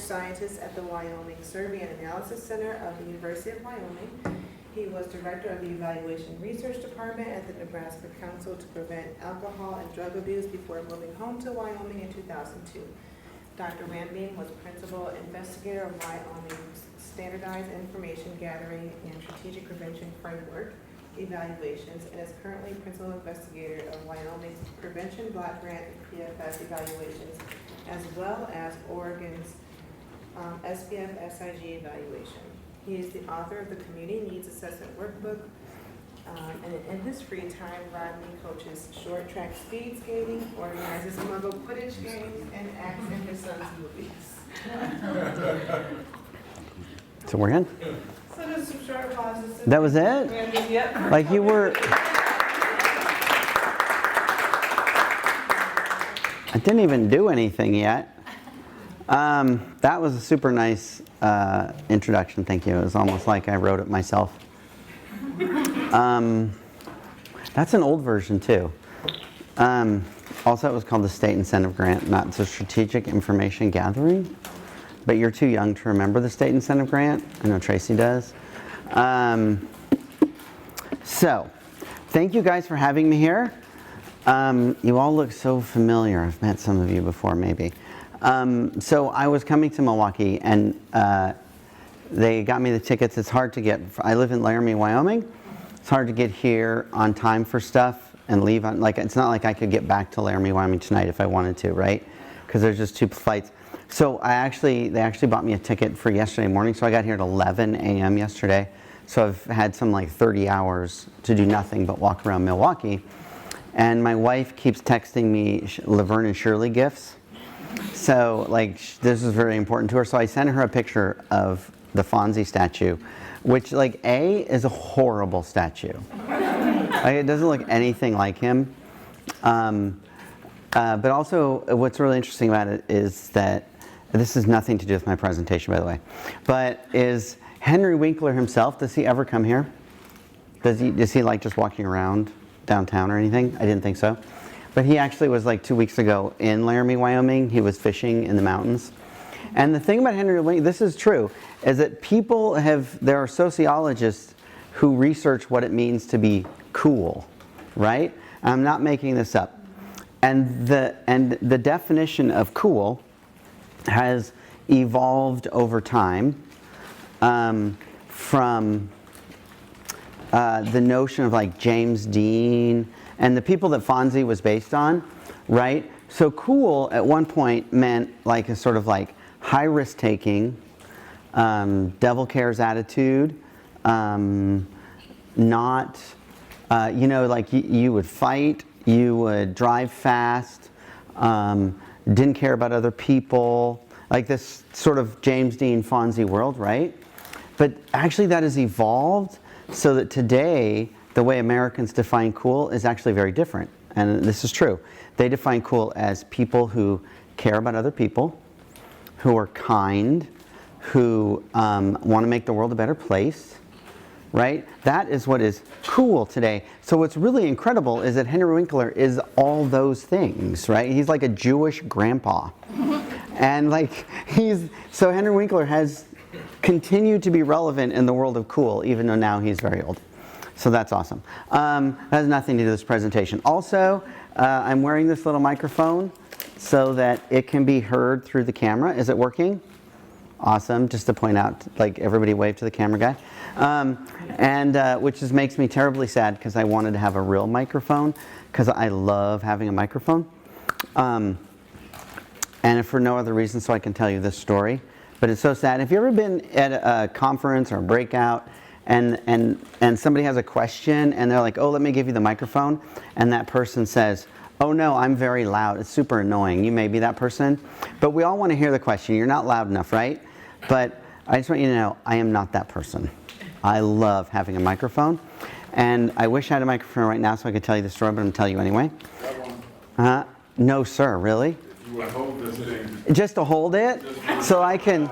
scientist at the Wyoming Survey and Analysis Center of the University of Wyoming. He was director of the Evaluation Research Department at the Nebraska Council to Prevent Alcohol and Drug Abuse before moving home to Wyoming in 2002. Dr. Wambeam was principal investigator of Wyoming's Standardized Information Gathering and Strategic Prevention Framework evaluations and is currently principal investigator of Wyoming's Prevention Block Grant and PFS evaluations, as well as Oregon's SPF-SIG evaluation. He is the author of the Community Needs Assessment Workbook, and in his free time, Rodney coaches short track speed skating, organizes Muggle Quidditch games, and acts in his son's movies. So we're in? So there's some short pauses. That was it? Yep. Like you were... I didn't even do anything yet. That was a super nice introduction, thank you. It was almost like I wrote it myself. That's an old version too. Also, it was called the State Incentive Grant, not the Strategic Information Gathering. But you're too young to remember the State Incentive Grant. I know Tracy does. So, thank you guys for having me here. You all look so familiar. I've met some of you before, maybe. So I was coming to Milwaukee, and they got me the tickets. It's hard to get. I live in Laramie, Wyoming. It's hard to get here on time for stuff and leave on. Like it's not like I could get back to Laramie, Wyoming tonight if I wanted to, right? Because there's just 2 flights. So they actually bought me a ticket for yesterday morning. So I got here at 11 a.m. yesterday. So I've had some like 30 hours to do nothing but walk around Milwaukee. And my wife keeps texting me Laverne and Shirley gifts. So like this is very important to her. So I sent her a picture of the Fonzie statue, which like is a horrible statue. Like, it doesn't look anything like him. But also what's really interesting about it is that this has nothing to do with my presentation, by the way, but is Henry Winkler himself, does he ever come here? Is he like just walking around downtown or anything? I didn't think so. But he actually was like 2 weeks ago in Laramie, Wyoming. He was fishing in the mountains. And the thing about Henry Winkler, this is true, is that there are sociologists who research what it means to be cool, right? I'm not making this up. And the definition of cool has evolved over time from the notion of like James Dean and the people that Fonzie was based on, right? So cool at one point meant like a sort of like high risk taking, devil cares attitude, not, like you would fight, you would drive fast, didn't care about other people, like this sort of James Dean Fonzie world, right? But actually that has evolved so that today the way Americans define cool is actually very different. And this is true. They define cool as people who care about other people, who are kind, who want to make the world a better place, right? That is what is cool today. So what's really incredible is that Henry Winkler is all those things, right? He's like a Jewish grandpa. And like so Henry Winkler has continued to be relevant in the world of cool, even though now he's very old. So that's awesome. That has nothing to do with this presentation. Also, I'm wearing this little microphone so that it can be heard through the camera. Is it working? Awesome. Just to point out, like everybody wave to the camera guy. Which just makes me terribly sad because I wanted to have a real microphone because I love having a microphone. And if for no other reason, so I can tell you this story. But it's so sad. Have you ever been at a conference or a breakout and somebody has a question and they're like, oh, let me give you the microphone. And that person says, oh no, I'm very loud. It's super annoying. You may be that person. But we all want to hear the question. You're not loud enough, right? But I just want you to know, I am not that person. I love having a microphone. And I wish I had a microphone right now so I could tell you the story, but I'm going to tell you anyway. No, sir, really? If you want to hold this thing. Just to hold it? So I can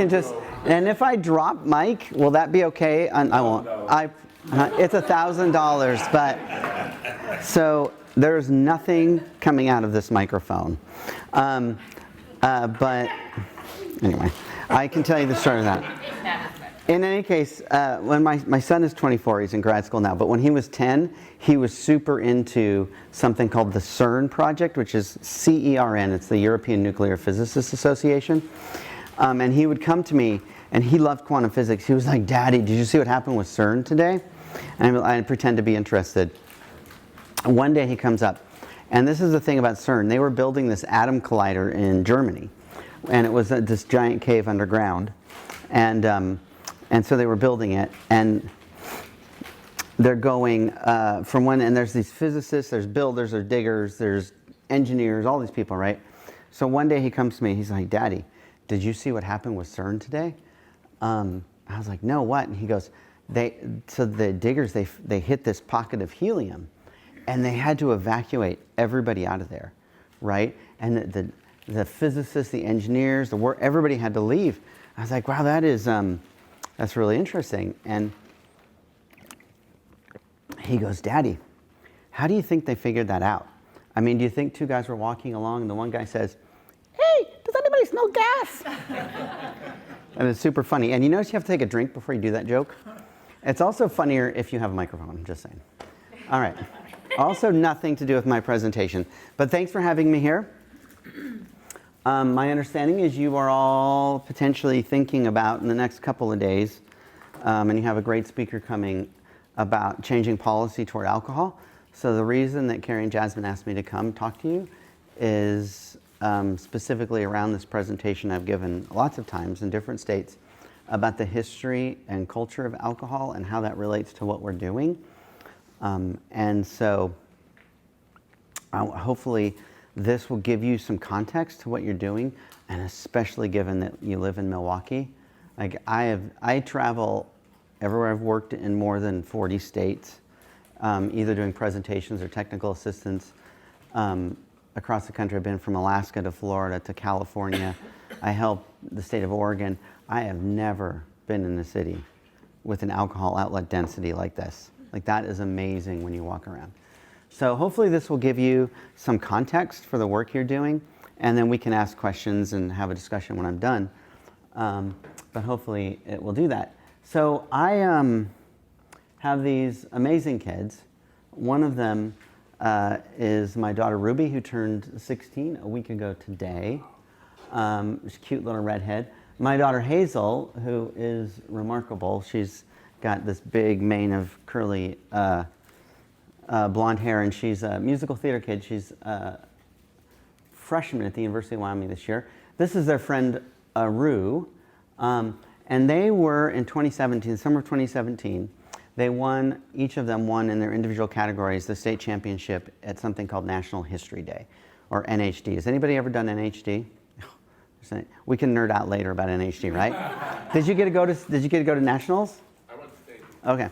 just, and if I drop Mike, will that be okay? I won't. It's $1,000, but, so there's nothing coming out of this microphone. But anyway, I can tell you the story of that. In any case, when my son is 24, he's in grad school now, but when he was 10, he was super into something called the CERN project, which is CERN, it's the European Nuclear Physicists Association. And he would come to me, and he loved quantum physics. He was like, Daddy, did you see what happened with CERN today? And I'd pretend to be interested. And one day he comes up, and this is the thing about CERN. They were building this atom collider in Germany, and it was this giant cave underground. And so they were building it, and they're going from one, and there's these physicists, there's builders, there's diggers, there's engineers, all these people, right? So one day he comes to me, he's like, Daddy, did you see what happened with CERN today? I was like, no, what? And he goes, so the diggers, they hit this pocket of helium, and they had to evacuate everybody out of there, right? And the physicists, the engineers, everybody had to leave. I was like, wow, that's really interesting. And he goes, Daddy, how do you think they figured that out? I mean, do you think two guys were walking along and the one guy says, hey, does anybody smell gas? And it's super funny. And you notice you have to take a drink before you do that joke? It's also funnier if you have a microphone, I'm just saying. All right. Also nothing to do with my presentation. But thanks for having me here. My understanding is you are all potentially thinking about in the next couple of days, and you have a great speaker coming about changing policy toward alcohol. So the reason that Carrie and Jasmine asked me to come talk to you is specifically around this presentation I've given lots of times in different states about the history and culture of alcohol and how that relates to what we're doing. And so hopefully this will give you some context to what you're doing, and especially given that you live in Milwaukee. Like I travel everywhere. I've worked in more than 40 states, either doing presentations or technical assistance across the country. I've been from Alaska to Florida to California. I help the state of Oregon. I have never been in a city with an alcohol outlet density like this. Like that is amazing when you walk around. So hopefully this will give you some context for the work you're doing, and then we can ask questions and have a discussion when I'm done. But hopefully it will do that. So I have these amazing kids. One of them is my daughter Ruby, who turned 16 a week ago today. She's a cute little redhead. My daughter Hazel, who is remarkable. She's got this big mane of curly blonde hair, and she's a musical theater kid. She's a freshman at the University of Wyoming this year. This is their friend Rue, and they were in 2017, summer of 2017, they won, each of them won in their individual categories, the state championship at something called National History Day, or NHD. Has anybody ever done NHD? We can nerd out later about NHD, right? Did you get to go to nationals? I went to state. Okay.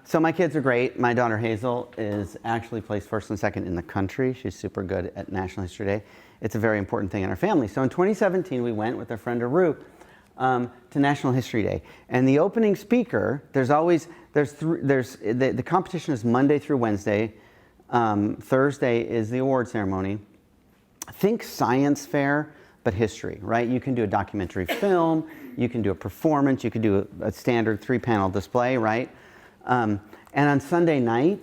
So my kids are great. My daughter Hazel is actually placed first and second in the country. She's super good at National History Day. It's a very important thing in our family. So in 2017, we went with our friend Aru to National History Day. And the opening speaker, the competition is Monday through Wednesday. Thursday is the award ceremony. Think science fair, but history, right? You can do a documentary film, you can do a performance, you can do a standard 3-panel display, right? And on Sunday night,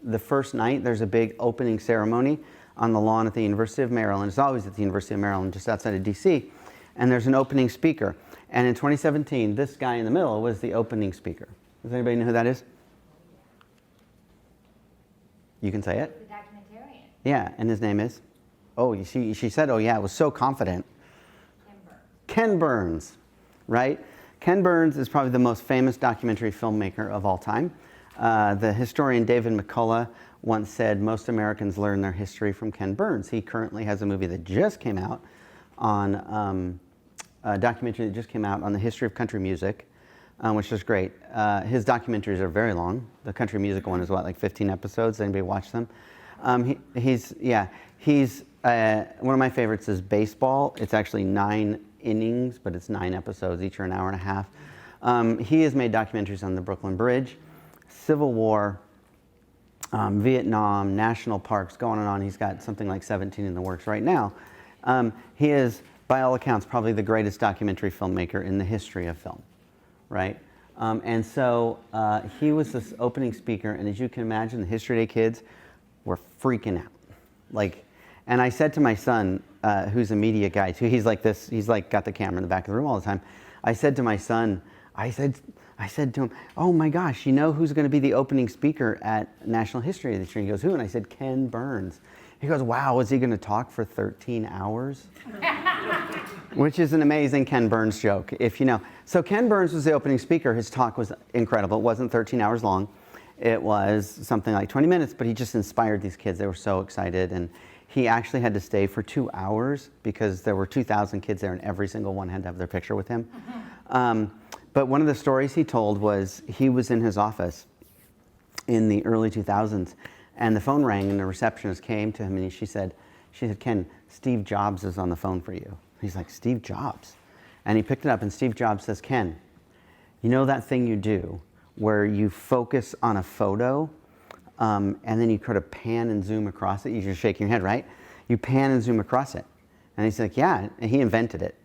the first night, there's a big opening ceremony on the lawn at the University of Maryland. It's always at the University of Maryland, just outside of DC. And there's an opening speaker. And in 2017, this guy in the middle was the opening speaker. Does anybody know who that is? You can say it? The documentarian. Yeah, and his name is? Oh, she said, oh yeah, it was so confident. Ken Burns, right? Ken Burns is probably the most famous documentary filmmaker of all time. The historian David McCullough once said most Americans learn their history from Ken Burns. He currently has a movie that just came out on, a documentary that just came out on the history of country music, which is great. His documentaries are very long. The country music one is what, like 15 episodes? Anybody watch them? He's one of my favorites is baseball. It's actually 9 innings, but it's 9 episodes, each are an hour and a half. He has made documentaries on the Brooklyn Bridge, Civil War, Vietnam, national parks, going on. He's got something like 17 in the works right now. He is, by all accounts, probably the greatest documentary filmmaker in the history of film, right? And so he was this opening speaker, and as you can imagine, the History Day kids were freaking out. Like, and I said to my son, who's a media guy too, he's like this, he's like got the camera in the back of the room all the time. I said to my son, I said to him, oh my gosh, you know who's going to be the opening speaker at National History Day this year? He goes, who? And I said, Ken Burns. He goes, wow, is he going to talk for 13 hours? Which is an amazing Ken Burns joke, if you know. So Ken Burns was the opening speaker. His talk was incredible. It wasn't 13 hours long. It was something like 20 minutes, but he just inspired these kids. They were so excited. And he actually had to stay for 2 hours because there were 2,000 kids there and every single one had to have their picture with him. But one of the stories he told was he was in his office in the early 2000s and the phone rang and the receptionist came to him and she said, Ken, Steve Jobs is on the phone for you. He's like, Steve Jobs? And he picked it up and Steve Jobs says, Ken, you know that thing you do where you focus on a photo and then you kind of pan and zoom across it? You're just shaking your head, right? You pan and zoom across it. And he's like, yeah, and he invented it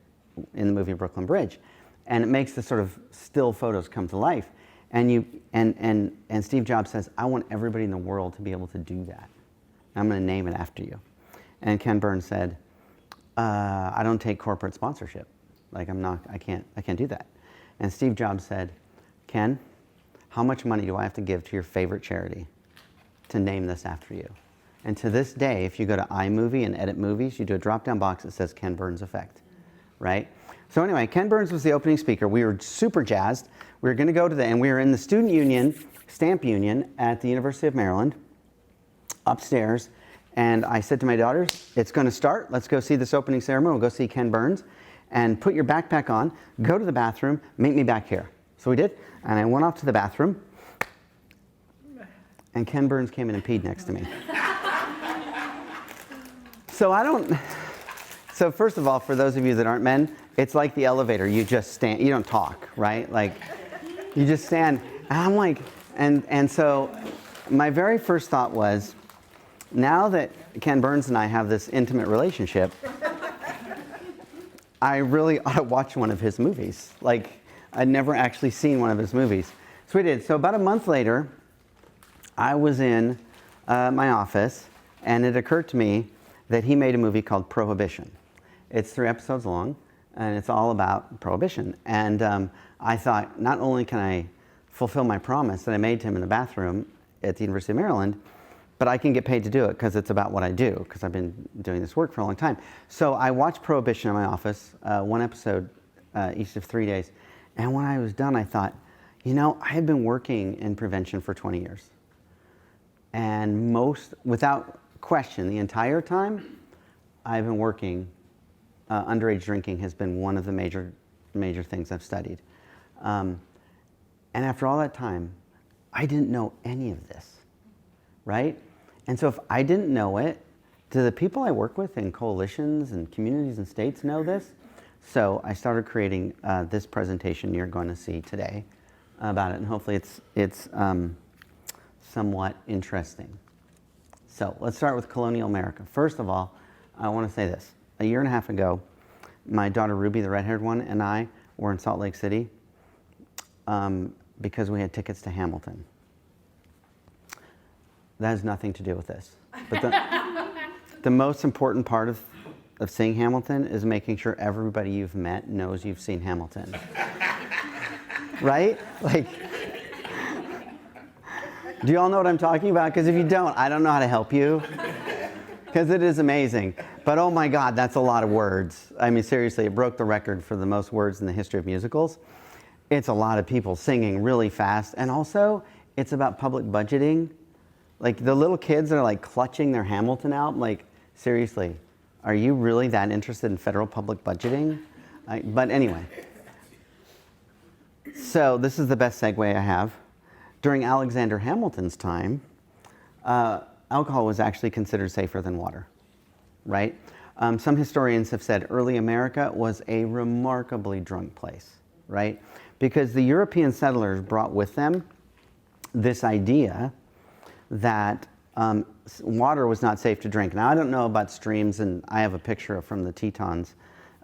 in the movie Brooklyn Bridge. And it makes the sort of still photos come to life. And Steve Jobs says, I want everybody in the world to be able to do that. I'm going to name it after you. And Ken Burns said, I don't take corporate sponsorship. Like I can't do that. And Steve Jobs said, Ken, how much money do I have to give to your favorite charity to name this after you? And to this day, if you go to iMovie and edit movies, you do a drop-down box that says Ken Burns Effect, right? So anyway, Ken Burns was the opening speaker. We were super jazzed. We were going to go to and we were in the student union, stamp union at the University of Maryland, upstairs. And I said to my daughters, it's going to start. Let's go see this opening ceremony. We'll go see Ken Burns. And put your backpack on, go to the bathroom, meet me back here. So we did. And I went off to the bathroom. And Ken Burns came in and peed next to me. So first of all, for those of you that aren't men, it's like the elevator. You just stand, you don't talk, right? Like, you just stand. And I'm like, and so my very first thought was, now that Ken Burns and I have this intimate relationship, I really ought to watch one of his movies. Like, I'd never actually seen one of his movies. So we did. So about a month later, I was in my office, and it occurred to me that he made a movie called Prohibition. It's 3 episodes long, and it's all about Prohibition. And I thought, not only can I fulfill my promise that I made to him in the bathroom at the University of Maryland, but I can get paid to do it because it's about what I do, because I've been doing this work for a long time. So I watched Prohibition in my office, 1 episode each of 3 days. And when I was done, I thought, you know, I had been working in prevention for 20 years. And without question, the entire time I've been working, underage drinking has been one of the major things I've studied. And after all that time, I didn't know any of this, right? And so if I didn't know it, do the people I work with in coalitions and communities and states know this? So I started creating this presentation you're going to see today about it, and hopefully it's somewhat interesting. So let's start with Colonial America. First of all, I want to say this. A year and a half ago, my daughter Ruby, the red-haired one, and I were in Salt Lake City because we had tickets to Hamilton. That has nothing to do with this. But the most important part of seeing Hamilton is making sure everybody you've met knows you've seen Hamilton. Right? Like, do you all know what I'm talking about? Because if you don't, I don't know how to help you. Because it is amazing. But oh my God, that's a lot of words. I mean, seriously, it broke the record for the most words in the history of musicals. It's a lot of people singing really fast. And also, it's about public budgeting. Like, the little kids are like clutching their Hamilton out. Like, seriously, are you really that interested in federal public budgeting? But anyway. So this is the best segue I have. During Alexander Hamilton's time, alcohol was actually considered safer than water, right? Some historians have said early America was a remarkably drunk place, right? Because the European settlers brought with them this idea that water was not safe to drink. Now, I don't know about streams, and I have a picture from the Tetons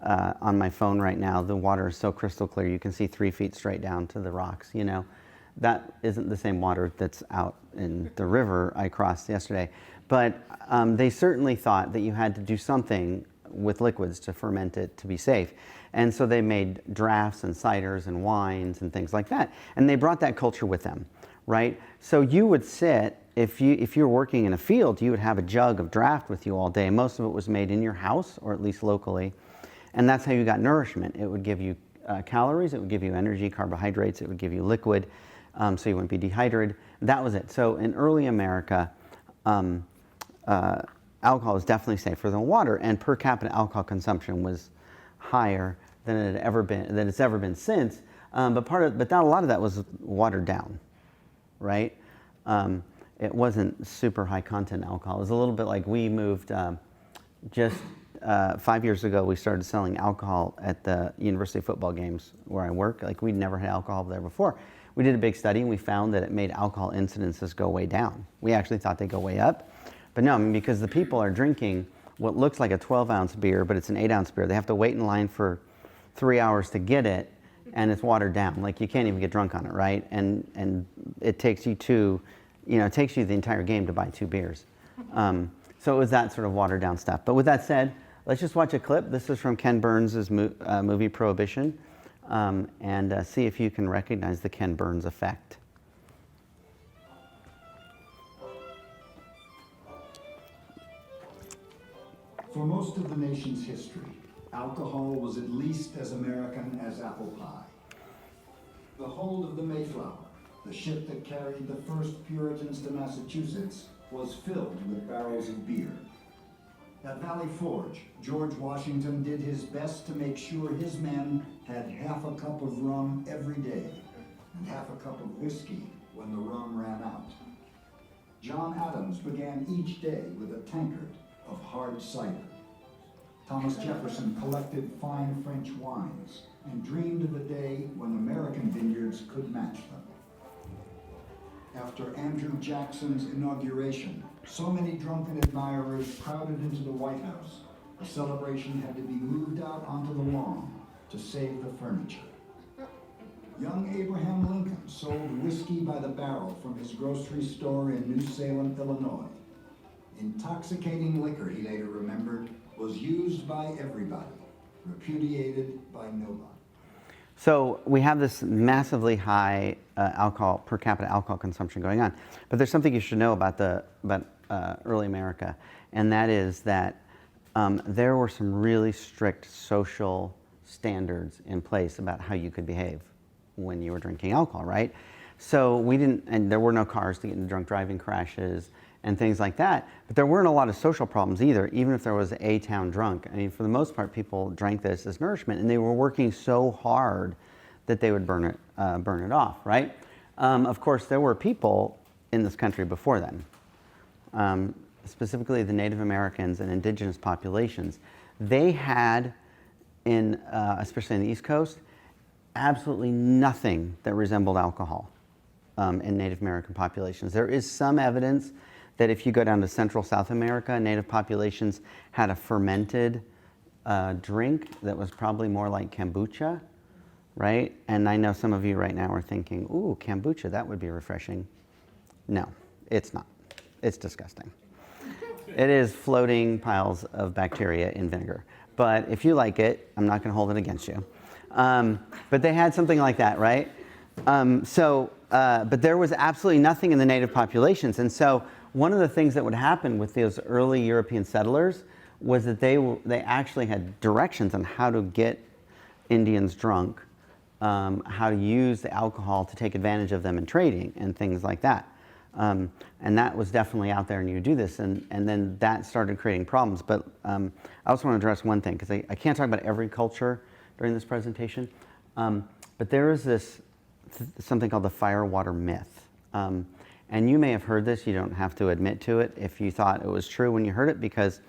on my phone right now. The water is so crystal clear, you can see 3 feet straight down to the rocks, you know. That isn't the same water that's out in the river I crossed yesterday. But they certainly thought that you had to do something with liquids to ferment it to be safe. And so they made drafts and ciders and wines and things like that. And they brought that culture with them, right? So you would sit, if you were working in a field, you would have a jug of draft with you all day. Most of it was made in your house, or at least locally. And that's how you got nourishment. It would give you calories, it would give you energy, carbohydrates, it would give you liquid, so you wouldn't be dehydrated. That was it. So in early America, alcohol was definitely safer than water, and per capita alcohol consumption was higher than it had ever been, than it's ever been since. But a lot of that was watered down, right? It wasn't super high content alcohol. It was a little bit like we moved just 5 years ago. We started selling alcohol at the university football games where I work. Like, we'd never had alcohol there before. We did a big study and we found that it made alcohol incidences go way down. We actually thought they'd go way up, but no, I mean, because the people are drinking what looks like a 12-ounce beer, but it's an 8-ounce beer. They have to wait in line for 3 hours to get it, and it's watered down. Like, you can't even get drunk on it, right? And it takes you it takes you the entire game to buy 2 beers. So it was that sort of watered down stuff. But with that said, let's just watch a clip. This is from Ken Burns' movie Prohibition, and see if you can recognize the Ken Burns effect. For most of the nation's history, alcohol was at least as American as apple pie. The hold of the Mayflower, the ship that carried the first Puritans to Massachusetts, was filled with barrels of beer. At Valley Forge, George Washington did his best to make sure his men had half a cup of rum every day and half a cup of whiskey when the rum ran out. John Adams began each day with a tankard of hard cider. Thomas Jefferson collected fine French wines and dreamed of the day when American vineyards could match them. After Andrew Jackson's inauguration, so many drunken admirers crowded into the White House, the celebration had to be moved out onto the lawn to save the furniture. Young Abraham Lincoln sold whiskey by the barrel from his grocery store in New Salem, Illinois. Intoxicating liquor, he later remembered, was used by everybody, repudiated by nobody. So we have this massively high per capita alcohol consumption going on, but there's something you should know about early America, and that is that there were some really strict social standards in place about how you could behave when you were drinking alcohol, right? So and there were no cars to get into drunk driving crashes and things like that, but there weren't a lot of social problems either, even if there was a town drunk. I mean, for the most part, people drank this as nourishment, and they were working so hard that they would burn it off, right? Of course, there were people in this country before then, specifically the Native Americans and indigenous populations. They had, especially in the East Coast, absolutely nothing that resembled alcohol in Native American populations. There is some evidence that if you go down to Central South America, Native populations had a fermented drink that was probably more like kombucha, right? And I know some of you right now are thinking, ooh, kombucha, that would be refreshing. No, it's not. It's disgusting. It is floating piles of bacteria in vinegar. But if you like it, I'm not gonna hold it against you. But they had something like that, right? But there was absolutely nothing in the native populations. And so one of the things that would happen with those early European settlers was that they actually had directions on how to get Indians drunk, how to use the alcohol to take advantage of them in trading and things like that. And that was definitely out there, and you do this, and then that started creating problems. But I also want to address one thing, because I can't talk about every culture during this presentation, but there is something called the firewater myth. And you may have heard this, you don't have to admit to it if you thought it was true when you heard it, because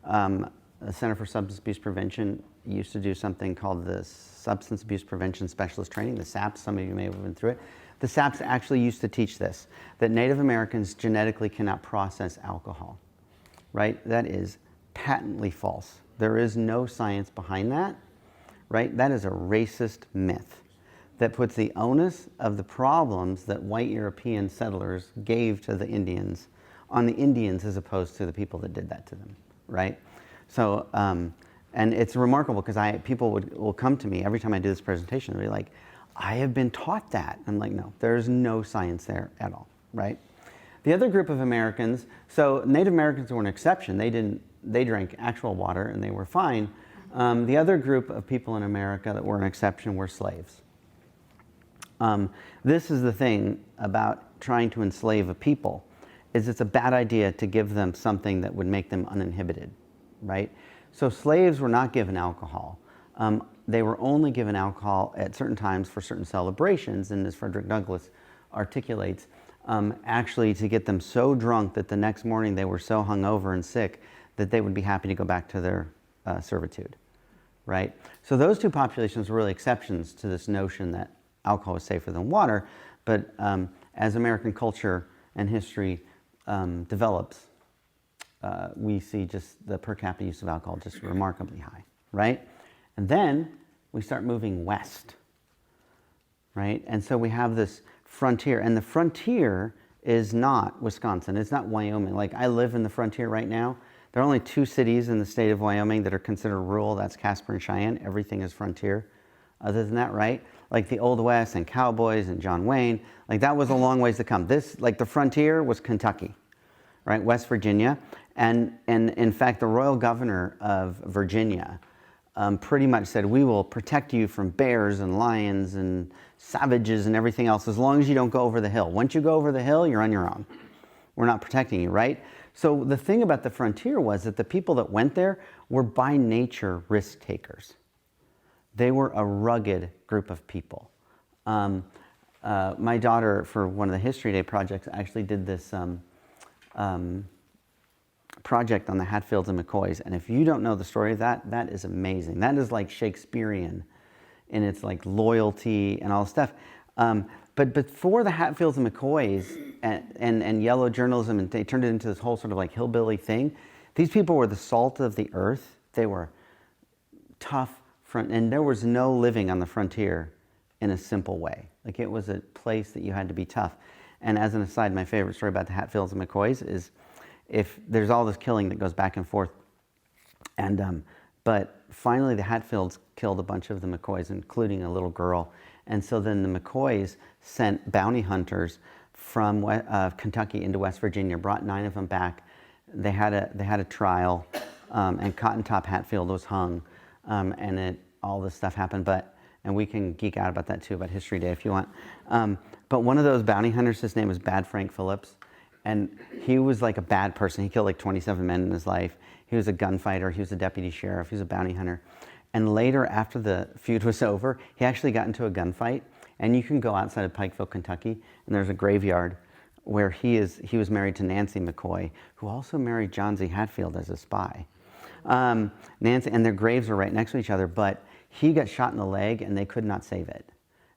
the Center for Substance Abuse Prevention used to do something called the Substance Abuse Prevention Specialist Training, the SAPS. Some of you may have been through it. The SAPS actually used to teach this, that Native Americans genetically cannot process alcohol, right? That is patently false. There is no science behind that, right? That is a racist myth that puts the onus of the problems that white European settlers gave to the Indians on the Indians as opposed to the people that did that to them, right? So, and it's remarkable because people will come to me every time I do this presentation, they'll be like, I have been taught that. I'm like, no, there's no science there at all, right? The other group of Americans, so Native Americans were an exception. They drank actual water and they were fine. The other group of people in America that were an exception were slaves. This is the thing about trying to enslave a people, is it's a bad idea to give them something that would make them uninhibited, right? So slaves were not given alcohol. They were only given alcohol at certain times for certain celebrations, and as Frederick Douglass articulates, actually to get them so drunk that the next morning they were so hungover and sick that they would be happy to go back to their servitude, right? So those two populations were really exceptions to this notion that alcohol was safer than water, but as American culture and history develops, we see just the per capita use of alcohol just remarkably high, right? And then we start moving west, right? And so we have this frontier, and the frontier is not Wisconsin, it's not Wyoming. Like, I live in the frontier right now. There are only 2 cities in the state of Wyoming that are considered rural. That's Casper and Cheyenne. Everything is frontier. Other than that, right? Like the Old West and cowboys and John Wayne, like that was a long ways to come. This, like the frontier was Kentucky, right? West Virginia. And in fact, the royal governor of Virginia pretty much said, we will protect you from bears and lions and savages and everything else as long as you don't go over the hill. Once you go over the hill, you're on your own. We're not protecting you, right? So the thing about the frontier was that the people that went there were by nature risk takers. They were a rugged group of people. My daughter, for one of the History Day projects, actually did this project on the Hatfields and McCoys. And if you don't know the story of that, that is amazing. That is like Shakespearean in its like loyalty and all this stuff. But before the Hatfields and McCoys and yellow journalism, and they turned it into this whole sort of like hillbilly thing, these people were the salt of the earth. They were tough, and there was no living on the frontier in a simple way. Like, it was a place that you had to be tough. And as an aside, my favorite story about the Hatfields and McCoys is, if there's all this killing that goes back and forth, and but finally the Hatfields killed a bunch of the McCoys, including a little girl. And so then the McCoys sent bounty hunters from Kentucky into West Virginia, brought 9 of them back. They had a trial, and Cotton Top Hatfield was hung, and all this stuff happened. And we can geek out about that too, about History Day if you want. But one of those bounty hunters, his name was Bad Frank Phillips, and he was like a bad person. He killed like 27 men in his life. He was a gunfighter. He was a deputy sheriff. He was a bounty hunter. And later, after the feud was over, he actually got into a gunfight. And you can go outside of Pikeville, Kentucky, and there's a graveyard where he was married to Nancy McCoy, who also married John Z. Hatfield as a spy. Nancy, and their graves are right next to each other, but he got shot in the leg and they could not save it.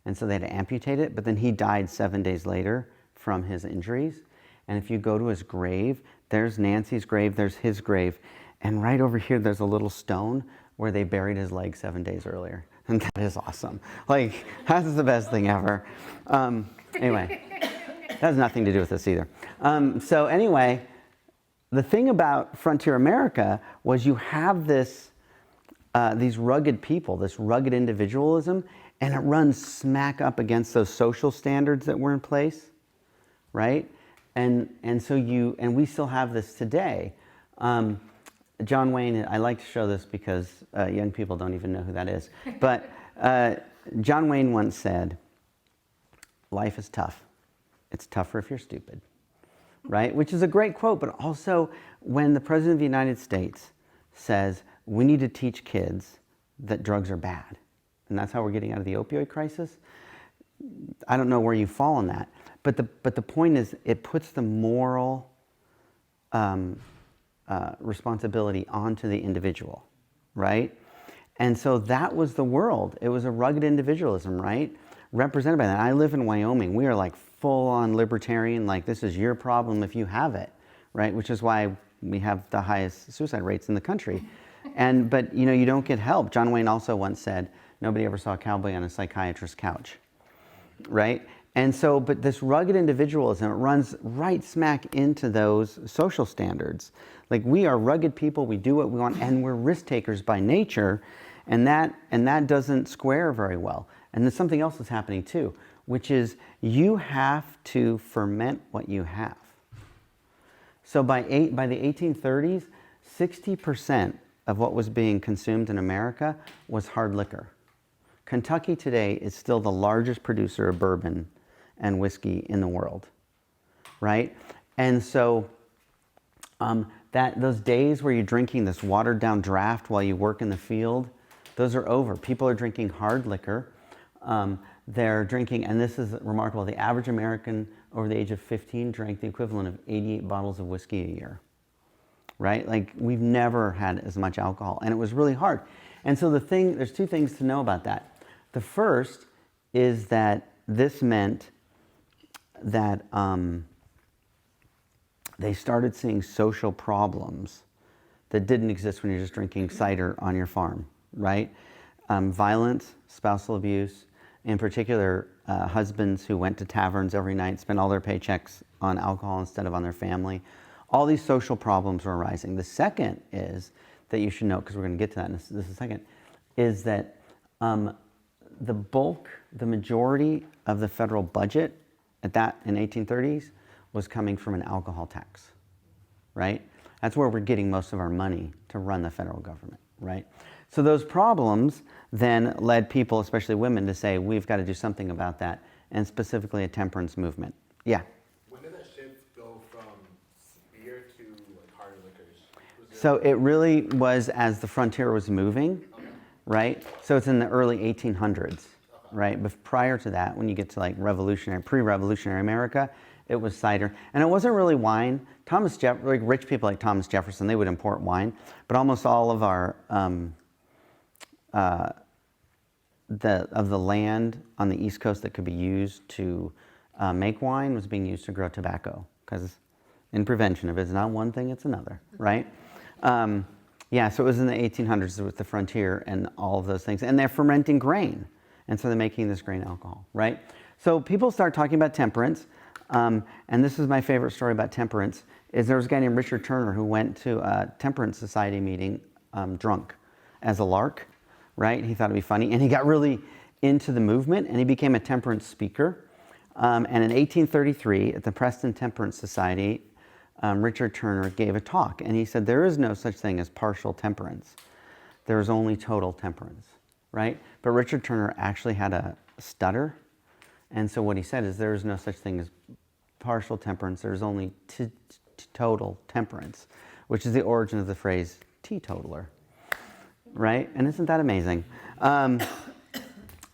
And so they had to amputate it, but then he died 7 days later from his injuries. And if you go to his grave, there's Nancy's grave, there's his grave, and right over here there's a little stone where they buried his leg 7 days earlier. And that is awesome. Like, that's the best thing ever. Anyway, that has nothing to do with this either. So anyway, the thing about frontier America was you have these rugged people, this rugged individualism, and it runs smack up against those social standards that were in place, right? And we still have this today. John Wayne, I like to show this because young people don't even know who that is. But John Wayne once said, life is tough. It's tougher if you're stupid, right? Which is a great quote, but also when the President of the United States says, we need to teach kids that drugs are bad, and that's how we're getting out of the opioid crisis. I don't know where you fall on that, but the point is, it puts the moral responsibility onto the individual, right? And so that was the world. It was a rugged individualism, right? Represented by that. I live in Wyoming. We are like full on libertarian, like this is your problem if you have it, right? Which is why we have the highest suicide rates in the country. But you know, you don't get help. John Wayne also once said, nobody ever saw a cowboy on a psychiatrist's couch, right? And so, but this rugged individualism, it runs right smack into those social standards. Like we are rugged people, we do what we want, and we're risk takers by nature, and that doesn't square very well. And there's something else that's happening too, which is you have to ferment what you have. So by the 1830s, 60% of what was being consumed in America was hard liquor. Kentucky today is still the largest producer of bourbon and whiskey in the world, right? And so those days where you're drinking this watered down draft while you work in the field, those are over. People are drinking hard liquor. They're drinking, and this is remarkable, the average American over the age of 15 drank the equivalent of 88 bottles of whiskey a year, right? Like we've never had as much alcohol, and it was really hard. And so there's two things to know about that. The first is that this meant that they started seeing social problems that didn't exist when you're just drinking cider on your farm, right? Violence, spousal abuse, in particular, husbands who went to taverns every night, spent all their paychecks on alcohol instead of on their family. All these social problems were arising. The second is that you should know, because we're going to get to that in this a second, is that the majority of the federal budget in 1830s was coming from an alcohol tax, right? That's where we're getting most of our money to run the federal government, right? So those problems then led people, especially women, to say, we've got to do something about that, and specifically a temperance movement. Yeah? When did that shift go from beer to like harder liquors? So it really was as the frontier was moving, right? So it's in the early 1800s, right? But prior to that, when you get to like pre-revolutionary America, it was cider. And it wasn't really wine. Like rich people like Thomas Jefferson, they would import wine. But almost all of our, the land on the East Coast that could be used to make wine was being used to grow tobacco. Because in prevention, if it's not one thing, it's another, right? Yeah, so it was in the 1800s with the frontier and all of those things. And they're fermenting grain. And so they're making this grain alcohol, right? So people start talking about temperance. And this is my favorite story about temperance, is there was a guy named Richard Turner who went to a Temperance Society meeting drunk as a lark, right? He thought it'd be funny. And he got really into the movement, and he became a temperance speaker. And in 1833, at the Preston Temperance Society, Richard Turner gave a talk, and he said, there is no such thing as partial temperance. There is only total temperance, right? But Richard Turner actually had a stutter, and so what he said is there is no such thing as partial temperance. There's only total temperance, which is the origin of the phrase teetotaler, right? And isn't that amazing?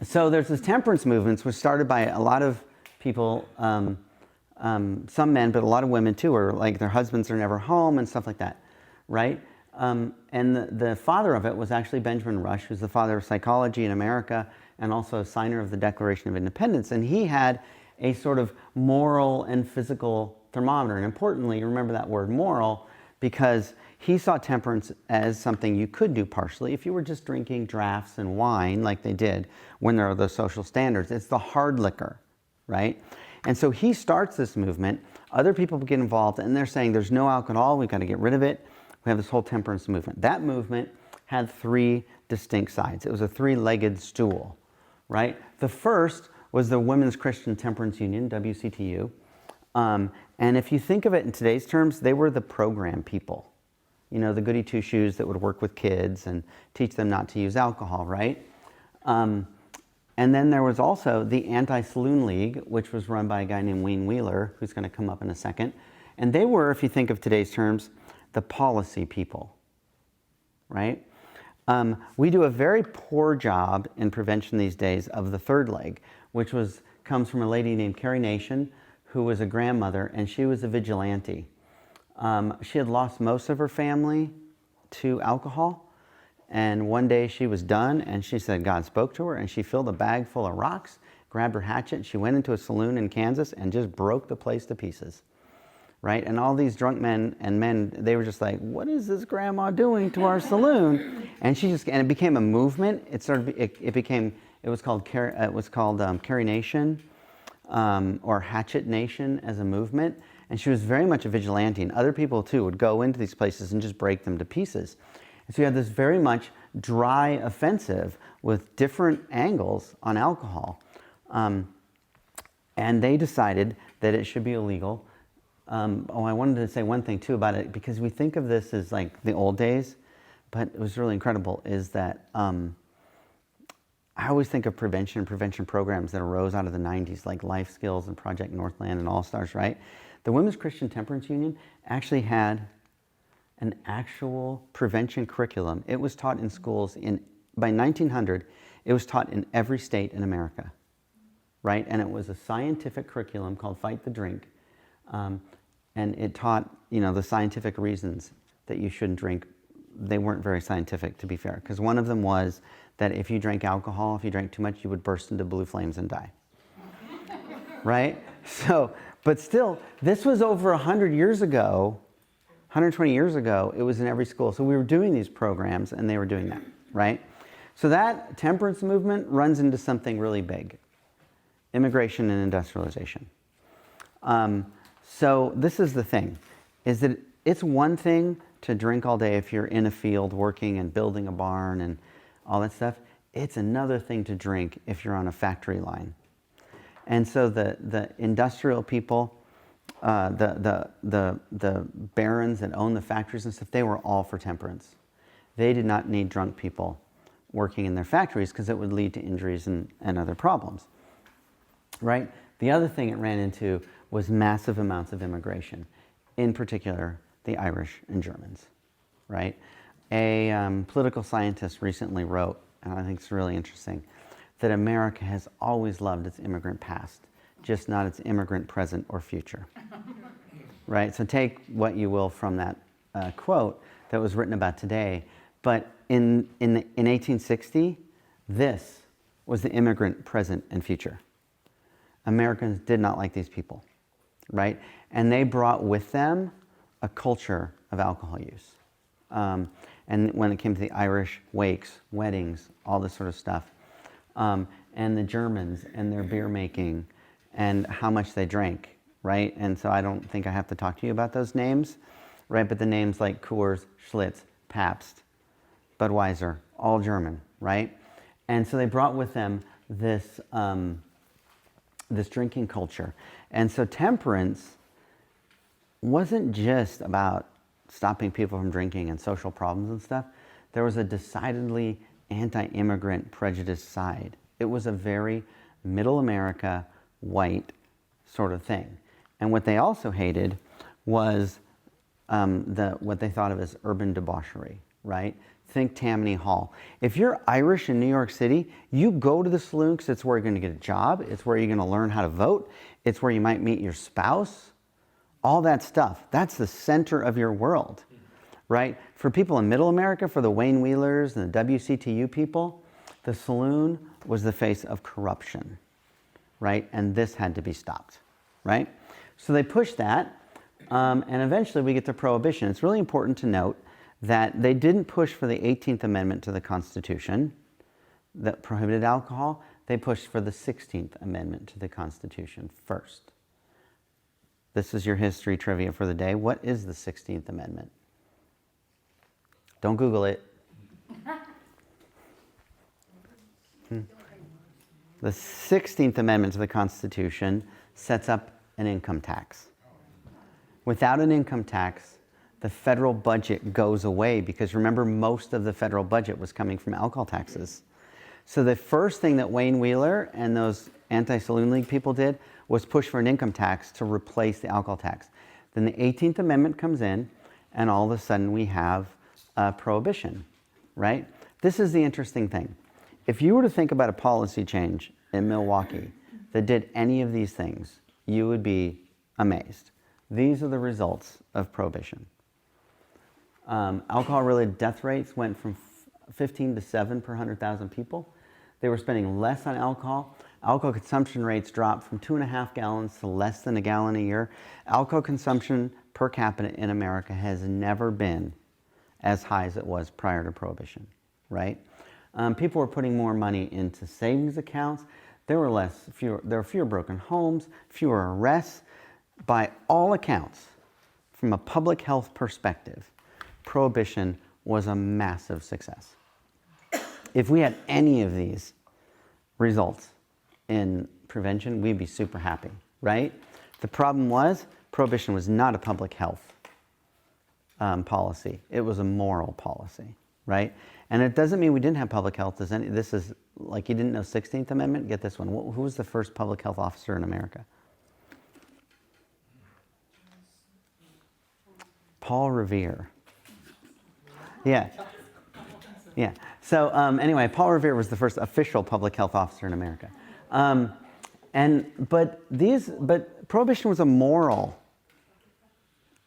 So there's this temperance movement, which started by a lot of people, some men, but a lot of women too, are like their husbands are never home and stuff like that, right? And the father of it was actually Benjamin Rush, who's the father of psychology in America and also a signer of the Declaration of Independence. And he had a sort of moral and physical thermometer. And importantly, remember that word moral, because he saw temperance as something you could do partially if you were just drinking drafts and wine like they did when there are those social standards. It's the hard liquor, right? And so he starts this movement. Other people get involved, and they're saying there's no alcohol, we've got to get rid of it. We have this whole temperance movement. That movement had three distinct sides. It was a three-legged stool, right? The first was the Women's Christian Temperance Union, WCTU. And if you think of it in today's terms, they were the program people. You know, the goody two-shoes that would work with kids and teach them not to use alcohol, right? And then there was also the Anti-Saloon League, which was run by a guy named Wayne Wheeler, who's going to come up in a second. And they were, if you think of today's terms, the policy people, right? We do a very poor job in prevention these days of the third leg, which comes from a lady named Carrie Nation, who was a grandmother, and she was a vigilante. She had lost most of her family to alcohol, And one day she was done, and she said God spoke to her, and she filled a bag full of rocks, grabbed her hatchet, and she went into a saloon in Kansas and just broke the place to pieces. Right? And all these drunk men, they were just like, what is this grandma doing to our saloon? And it became a movement. It was called Carry Nation, or Hatchet Nation as a movement. And she was very much a vigilante, and other people too would go into these places and just break them to pieces. And so you had this very much dry offensive with different angles on alcohol. And they decided that it should be illegal. I wanted to say one thing too about it, because we think of this as like the old days, but it was really incredible, is that I always think of prevention programs that arose out of the 90s, like Life Skills and Project Northland and All Stars, right? The Women's Christian Temperance Union actually had an actual prevention curriculum. It was taught in schools by 1900, it was taught in every state in America, right? And it was a scientific curriculum called Fight the Drink. And it taught, the scientific reasons that you shouldn't drink. They weren't very scientific, to be fair, because one of them was that if you drank alcohol, if you drank too much, you would burst into blue flames and die. Right? So, but still, this was over 100 years ago, 120 years ago, it was in every school. So we were doing these programs, and they were doing that, right? So that temperance movement runs into something really big: immigration and industrialization. So this is the thing, is that it's one thing to drink all day if you're in a field working and building a barn and all that stuff. It's another thing to drink if you're on a factory line. And so the industrial people, the barons that own the factories and stuff, they were all for temperance. They did not need drunk people working in their factories because it would lead to injuries and other problems, right? The other thing it ran into was massive amounts of immigration, in particular the Irish and Germans, right? A political scientist recently wrote, and I think it's really interesting, that America has always loved its immigrant past, just not its immigrant present or future, right? So take what you will from that quote that was written about today, but in 1860, this was the immigrant present and future. Americans did not like these people, right? And they brought with them a culture of alcohol use. And when it came to the Irish, wakes, weddings, all this sort of stuff. And the Germans and their beer making and how much they drank, right? And so I don't think I have to talk to you about those names, right? But the names like Coors, Schlitz, Pabst, Budweiser, all German, right? And so they brought with them this drinking culture. And so temperance wasn't just about stopping people from drinking and social problems and stuff. There was a decidedly anti-immigrant prejudice side. It was a very middle America, white sort of thing. And what they also hated was what they thought of as urban debauchery, right? Think Tammany Hall. If you're Irish in New York City, you go to the saloon because it's where you're going to get a job. It's where you're going to learn how to vote. It's where you might meet your spouse. All that stuff. That's the center of your world, right? For people in Middle America, for the Wayne Wheelers and the WCTU people, the saloon was the face of corruption, right? And this had to be stopped, right? So they pushed that, and eventually we get to Prohibition. It's really important to note that they didn't push for the 18th Amendment to the Constitution that prohibited alcohol. They pushed for the 16th Amendment to the Constitution first. This is your history trivia for the day. What is the 16th Amendment? Don't Google it. The 16th Amendment to the Constitution sets up an income tax. Without an income tax, the federal budget goes away because remember, most of the federal budget was coming from alcohol taxes. So the first thing that Wayne Wheeler and those anti-Saloon League people did was push for an income tax to replace the alcohol tax. Then the 18th Amendment comes in, and all of a sudden we have Prohibition, right? This is the interesting thing. If you were to think about a policy change in Milwaukee that did any of these things, you would be amazed. These are the results of Prohibition. Alcohol-related death rates went from 15 to 7 per 100,000 people. They were spending less on alcohol. Alcohol consumption rates dropped from 2.5 gallons to less than a gallon a year. Alcohol consumption per capita in America has never been as high as it was prior to Prohibition, right? People were putting more money into savings accounts. There were fewer broken homes, fewer arrests. By all accounts, from a public health perspective, Prohibition was a massive success. If we had any of these results in prevention, we'd be super happy, right? The problem was, Prohibition was not a public health policy. It was a moral policy, right? And it doesn't mean we didn't have public health. This is like you didn't know 16th Amendment? Get this one. Who was the first public health officer in America? Paul Revere. Yeah. Yeah. So anyway, Paul Revere was the first official public health officer in America. But Prohibition was a moral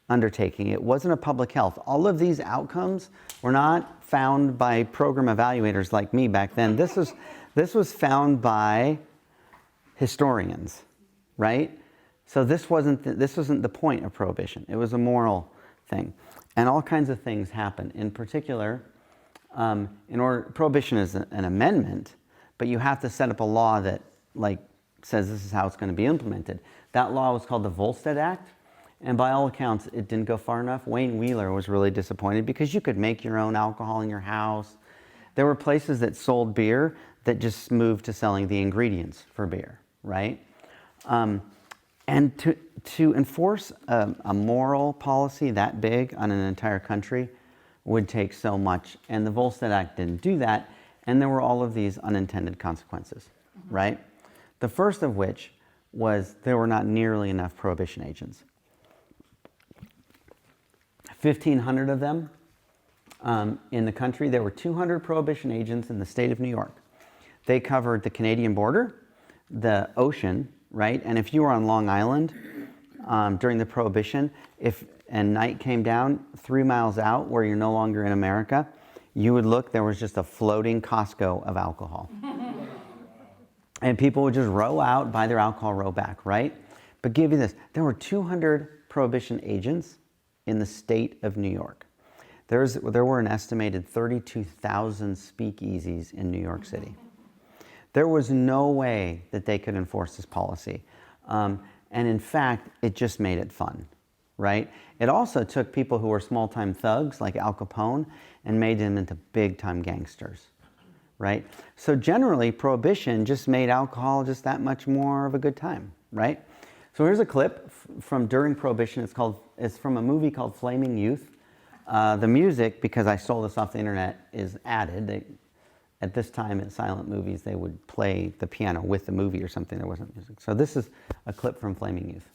undertaking. It wasn't a public health. All of these outcomes were not found by program evaluators like me back then. This was found by historians, right? So this wasn't the point of Prohibition. It was a moral thing, and all kinds of things happen. In particular, Prohibition is an amendment, but you have to set up a law that says this is how it's going to be implemented. That law was called the Volstead Act, and by all accounts, it didn't go far enough. Wayne Wheeler was really disappointed because you could make your own alcohol in your house. There were places that sold beer that just moved to selling the ingredients for beer, right? And to enforce a moral policy that big on an entire country would take so much. And the Volstead Act didn't do that. And there were all of these unintended consequences, right? The first of which was there were not nearly enough prohibition agents. 1,500 of them in the country. There were 200 prohibition agents in the state of New York. They covered the Canadian border, the ocean, right? And if you were on Long Island during the Prohibition, and night came down 3 miles out where you're no longer in America, you would look, there was just a floating Costco of alcohol. And people would just row out, buy their alcohol, row back, right? But give you this, there were 200 prohibition agents in the state of New York. There were an estimated 32,000 speakeasies in New York City. There was no way that they could enforce this policy. And in fact, it just made it fun, right? It also took people who were small-time thugs like Al Capone and made them into big-time gangsters, right? So generally, Prohibition just made alcohol just that much more of a good time, right? So here's a clip from during Prohibition. It's from a movie called Flaming Youth. The music, because I stole this off the internet, is added. At this time in silent movies, they would play the piano with the movie or something. There wasn't music. So this is a clip from Flaming Youth.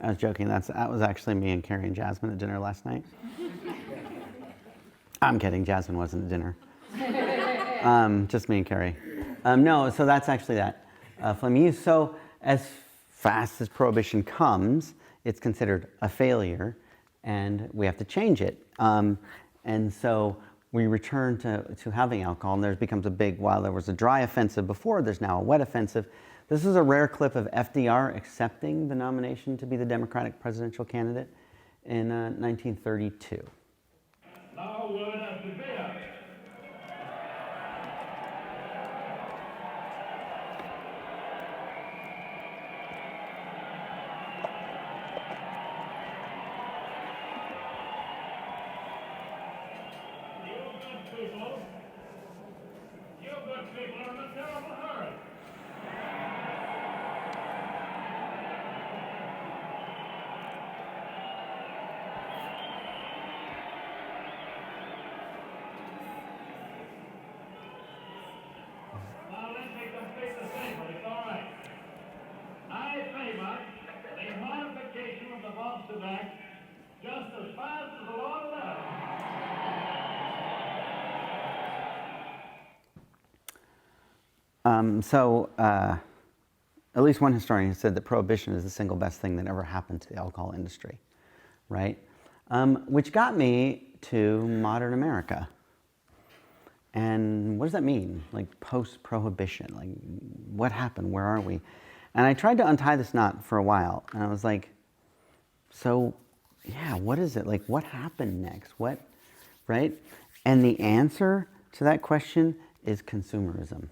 I was joking. That was actually me and Carrie and Jasmine at dinner last night. I'm kidding. Jasmine wasn't at dinner. Just me and Carrie. No, so that's actually that. Flaming Youth. So as fast as Prohibition comes, it's considered a failure, and we have to change it. And so we return to having alcohol, and there becomes a big, while there was a dry offensive before, there's now a wet offensive. This is a rare clip of FDR accepting the nomination to be the Democratic presidential candidate in 1932. How would a beer? You good people are in a terrible hurry. Now let's make them think the same, but it's all right. I favor the modification of the Volstead Act just as fast as the Lord allows. At least one historian has said that Prohibition is the single best thing that ever happened to the alcohol industry, right? Which got me to modern America. And what does that mean? Like post-Prohibition, like what happened? Where are we? And I tried to untie this knot for a while, and I was like, so yeah, what is it? Like what happened next? What, right? And the answer to that question is consumerism,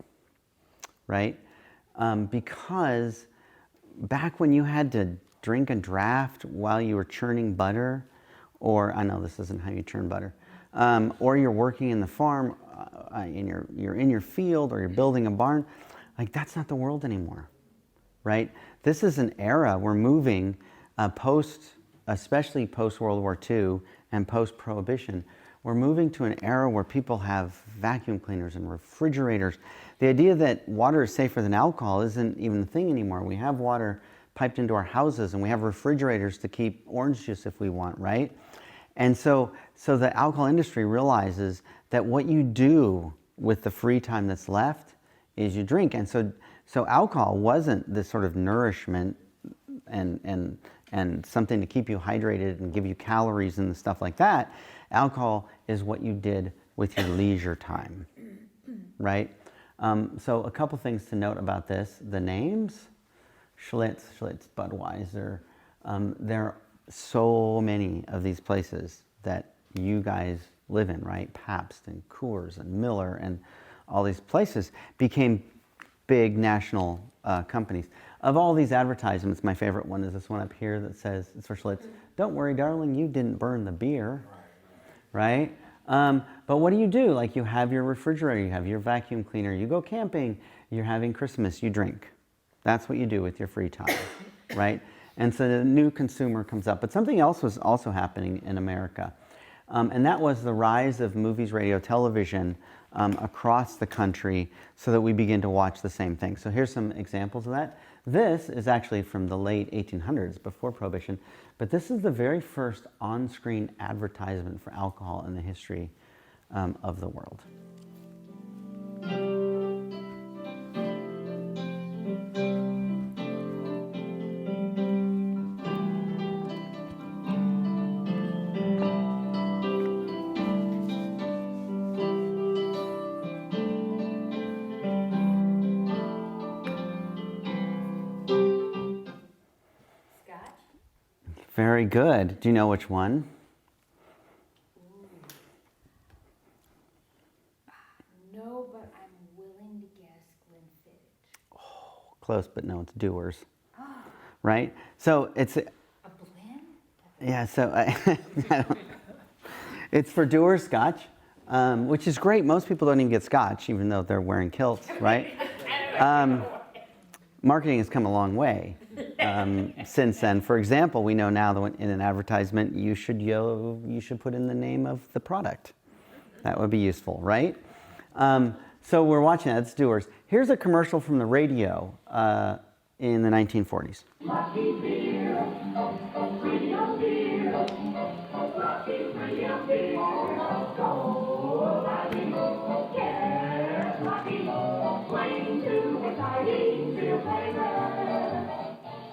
right? Because back when you had to drink a draft while you were churning butter, or I know this isn't how you churn butter, or you're working in the farm, you're in your field, or you're building a barn, like that's not the world anymore, right? This is an era we're moving especially post World War II and post Prohibition. We're moving to an era where people have vacuum cleaners and refrigerators. The idea that water is safer than alcohol isn't even a thing anymore. We have water piped into our houses, and we have refrigerators to keep orange juice if we want, right? And so the alcohol industry realizes that what you do with the free time that's left is you drink. And so alcohol wasn't this sort of nourishment and something to keep you hydrated and give you calories and stuff like that. Alcohol is what you did with your leisure time, right? So a couple things to note about this. The names, Schlitz, Budweiser. There are so many of these places that you guys live in, right? Pabst and Coors and Miller and all these places became big national companies. Of all these advertisements, my favorite one is this one up here that says, it's for Schlitz, "Don't worry, darling, you didn't burn the beer," right? But what do? Like you have your refrigerator, you have your vacuum cleaner, you go camping, you're having Christmas, you drink. That's what you do with your free time, right? And so the new consumer comes up. But something else was also happening in America. And that was the rise of movies, radio, television across the country so that we begin to watch the same thing. So here's some examples of that. This is actually from the late 1800s, before Prohibition, but this is the very first on-screen advertisement for alcohol in the history of the world. Very good. Do you know which one? No, but I'm willing to guess Glenfiddich. Oh, close, but no, it's Doers. Oh. Right? So it's... A blend? Yeah, so it's for Doers Scotch, which is great. Most people don't even get Scotch, even though they're wearing kilts, right? Marketing has come a long way since then. For example, we know now that in an advertisement, you should put in the name of the product. That would be useful, right? So we're watching that. It's Doers. Here's a commercial from the radio in the 1940s. Lucky beer, premium beer, lucky premium beer, so lucky, yes, lucky, plain to exciting beer flavor.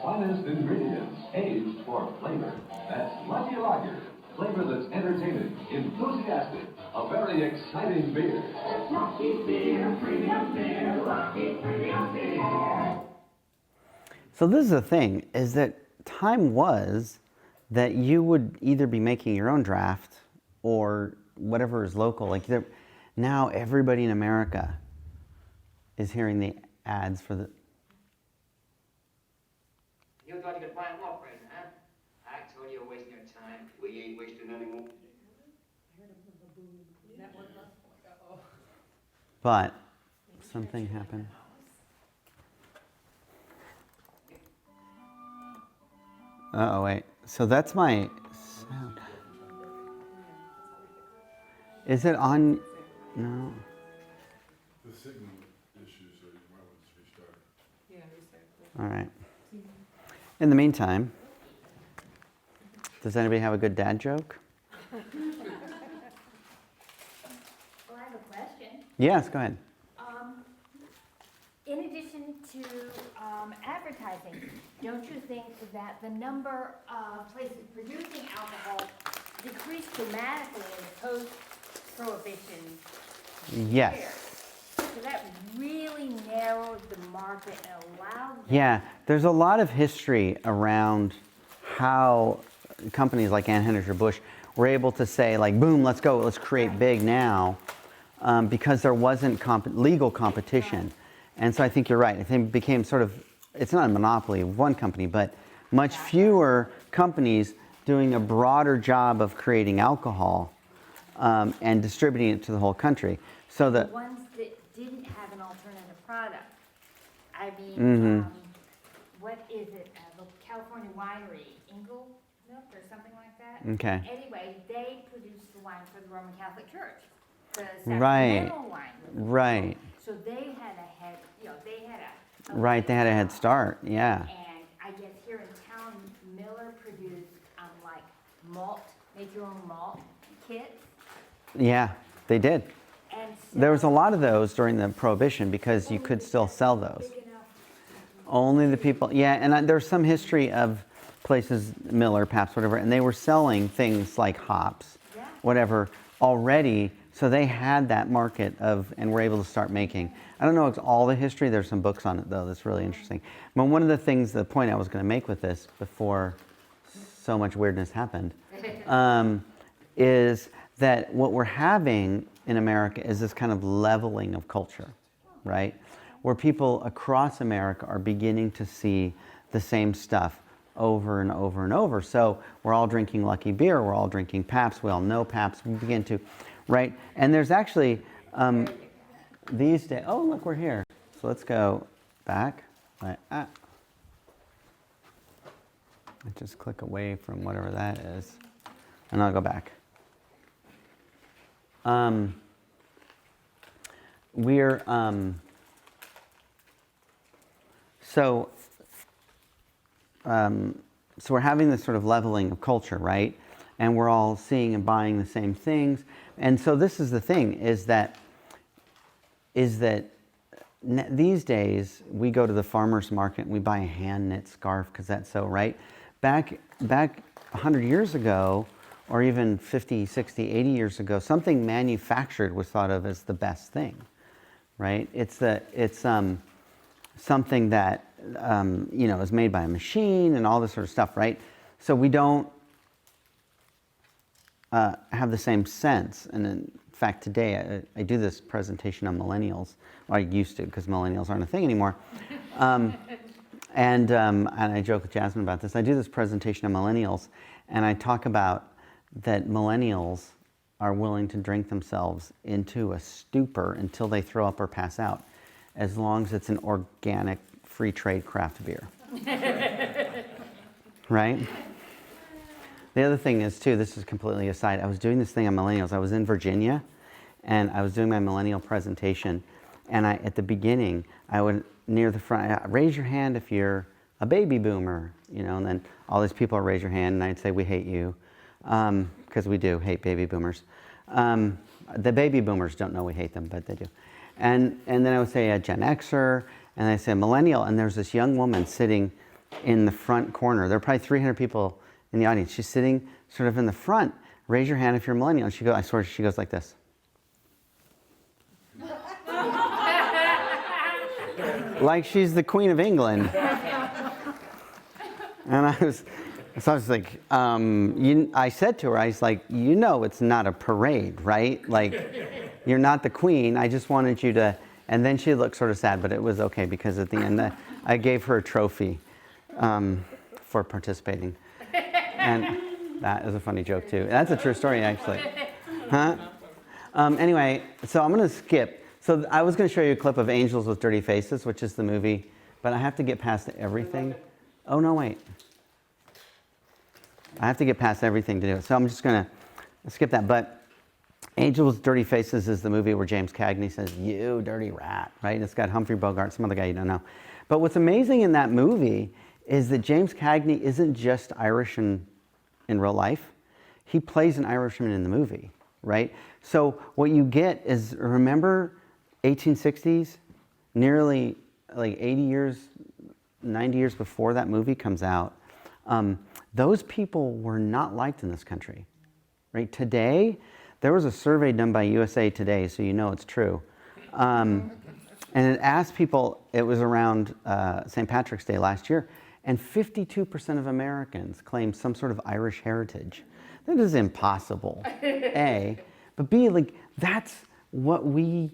Finest ingredients, aged for flavor. That's Lucky Lager, flavor that's entertaining, enthusiastic, a very exciting beer. Lucky beer, premium beer, lucky premium beer. So this is the thing, is that time was that you would either be making your own draft or whatever is local. Like now everybody in America is hearing the ads for the. You thought you could find more friends, huh? I told you you're wasting your time. We ain't wasting any more. But something happened. Oh wait. So that's my sound. Is it on? No. The signal issue, so you might want to restart. Yeah, restart. All right. In the meantime, does anybody have a good dad joke? Well, I have a question. Yes, go ahead. In addition to advertising, don't you think that the number of places producing alcohol decreased dramatically in the post-prohibition Yes. years? So that really narrowed the market and allowed them. Yeah, there's a lot of history around how companies like Anheuser-Busch were able to say, like, boom, let's go, let's create big now, because there wasn't legal competition. And so I think you're right. I think it became sort of, it's not a monopoly of one company, but much fewer companies doing a broader job of creating alcohol and distributing it to the whole country. So The that, ones that didn't have an alternative product. I mean, what is it? The California winery, Ingle Milk or something like that? Okay. Anyway, they produced the wine for the Roman Catholic Church. The Right. Sacramento wine. right, So they had a head, they had a. right, they had a head start, yeah. And I guess here in town, Miller produced, like malt, make your own malt kits. Yeah, they did. And There was a so- lot of those during the Prohibition because you could still sell those. Big enough. Only the people, yeah, and there's some history of places, Miller, Pabst, whatever, and they were selling things like hops, Yeah. whatever, already. So they had that market of, and were able to start making. I don't know all the history. There's some books on it though. That's really interesting. But one of the things, the point I was going to make with this before so much weirdness happened, is that what we're having in America is this kind of leveling of culture, right? Where people across America are beginning to see the same stuff over and over and over. So we're all drinking Lucky Beer. We're all drinking Pabst. We all know Pabst. We begin to. Right, and there's actually these days. Oh, look, we're here. So let's go back. Right. I just click away from whatever that is, and I'll go back. We're so we're having this sort of leveling of culture, right? And we're all seeing and buying the same things. And so this is the thing, is that these days we go to the farmer's market and we buy a hand knit scarf because that's so, right? Back 100 years ago, or even 50, 60, 80 years ago, something manufactured was thought of as the best thing, right? It's something that is made by a machine and all this sort of stuff, right? So we don't have the same sense. And in fact, today I do this presentation on millennials. Well, I used to, because millennials aren't a thing anymore. And I joke with Jasmine about this. I do this presentation on millennials, and I talk about that millennials are willing to drink themselves into a stupor until they throw up or pass out, as long as it's an organic, free trade craft beer. Right? The other thing is, too, this is completely aside, I was doing this thing on millennials. I was in Virginia, and I was doing my millennial presentation, and at the beginning, I would, near the front, raise your hand if you're a baby boomer, and then all these people would raise your hand, and I'd say, we hate you, because we do hate baby boomers. The baby boomers don't know we hate them, but they do. And then I would say a Gen Xer, and I say millennial, and there's this young woman sitting in the front corner. There are probably 300 people in the audience. She's sitting sort of in the front. Raise your hand if you're a millennial. And she goes, I swear, she goes like this. Like she's the Queen of England. And So I was like, I said to her, I was like, it's not a parade, right? Like, you're not the queen. I just wanted you to, and then she looked sort of sad, but it was okay because at the end I gave her a trophy for participating. And that is a funny joke too. That's a true story actually. Huh? Anyway, so I'm going to skip. So I was going to show you a clip of Angels with Dirty Faces, which is the movie, but I have to get past everything. Oh, no, wait. I have to get past everything to do it. So I'm just going to skip that. But Angels with Dirty Faces is the movie where James Cagney says, "You dirty rat," right? It's got Humphrey Bogart, some other guy you don't know. But what's amazing in that movie is that James Cagney isn't just Irish in real life. He plays an Irishman in the movie, right? So what you get is, remember 1860s, nearly like 80 years, 90 years before that movie comes out, those people were not liked in this country, right? Today, there was a survey done by USA Today, so you know it's true. And it asked people, it was around St. Patrick's Day last year, and 52% of Americans claim some sort of Irish heritage. That is impossible, A. But B, like, that's what we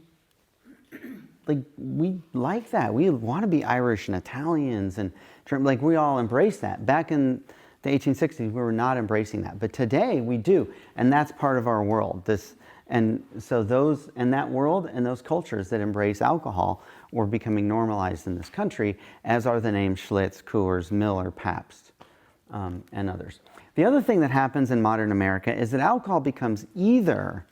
like that. We want to be Irish and Italians and like we all embrace that. Back in the 1860s, we were not embracing that, but today we do, and that's part of our world. And so that world and those cultures that embrace alcohol were becoming normalized in this country, as are the names Schlitz, Coors, Miller, Pabst, and others. The other thing that happens in modern America is that alcohol becomes either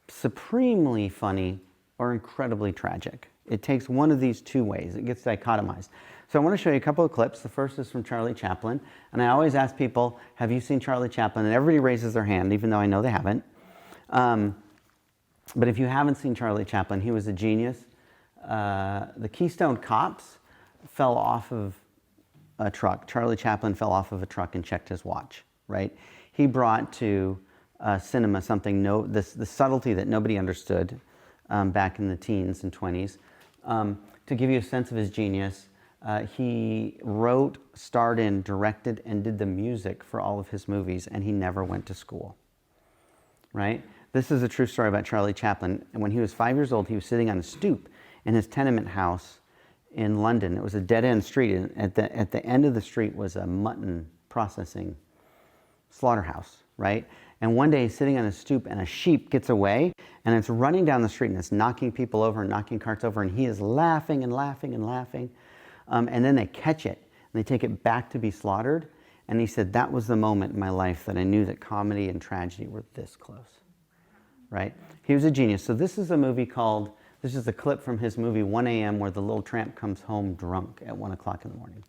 supremely funny or incredibly tragic. It takes one of these two ways. It gets dichotomized. So I want to show you a couple of clips. The first is from Charlie Chaplin. And I always ask people, have you seen Charlie Chaplin? And everybody raises their hand, even though I know they haven't. But if you haven't seen Charlie Chaplin, he was a genius. The Keystone Cops fell off of a truck. Charlie Chaplin fell off of a truck and checked his watch, right? He brought to cinema something, the subtlety that nobody understood back in the teens and 20s. To give you a sense of his genius, he wrote, starred in, directed, and did the music for all of his movies, and he never went to school, right? This is a true story about Charlie Chaplin. And when he was 5 years old, he was sitting on a stoop in his tenement house in London. It was a dead-end street, and at the end of the street was a mutton processing slaughterhouse, right? And one day he's sitting on a stoop and a sheep gets away and it's running down the street and it's knocking people over and knocking carts over, and he is laughing and laughing and laughing. And then they catch it and they take it back to be slaughtered. And he said, that was the moment in my life that I knew that comedy and tragedy were this close, right? He was a genius. So this is a clip from his movie 1 a.m. where the little tramp comes home drunk at 1 o'clock in the morning.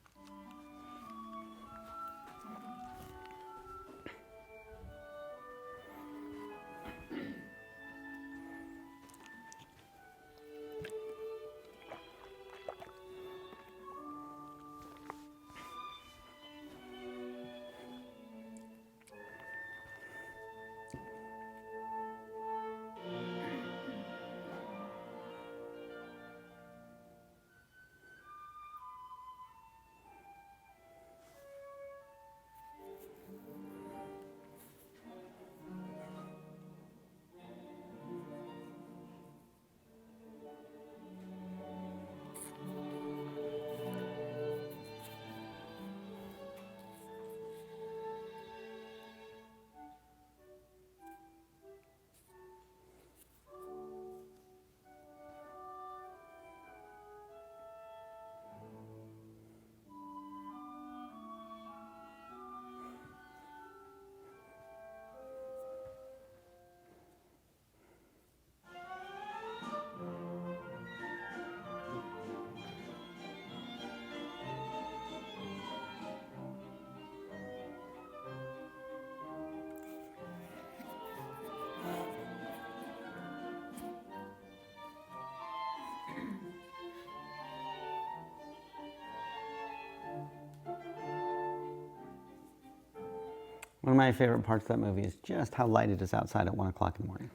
One of my favorite parts of that movie is just how light it is outside at 1 o'clock in the morning.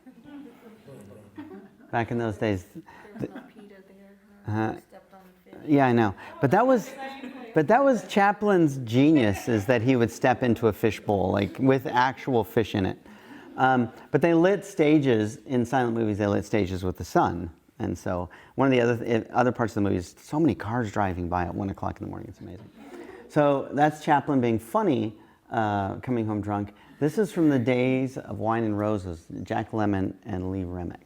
Back in those days. There's not PETA there. Stepped on the fish. Yeah, I know. But that was But that was Chaplin's genius, is that he would step into a fishbowl, like with actual fish in it. But they lit stages, in silent movies, they lit stages with the sun. And so one of the other parts of the movie is so many cars driving by at 1 o'clock in the morning. It's amazing. So that's Chaplin being funny, coming home drunk. This is from the days of Wine and Roses, Jack Lemmon and Lee Remick.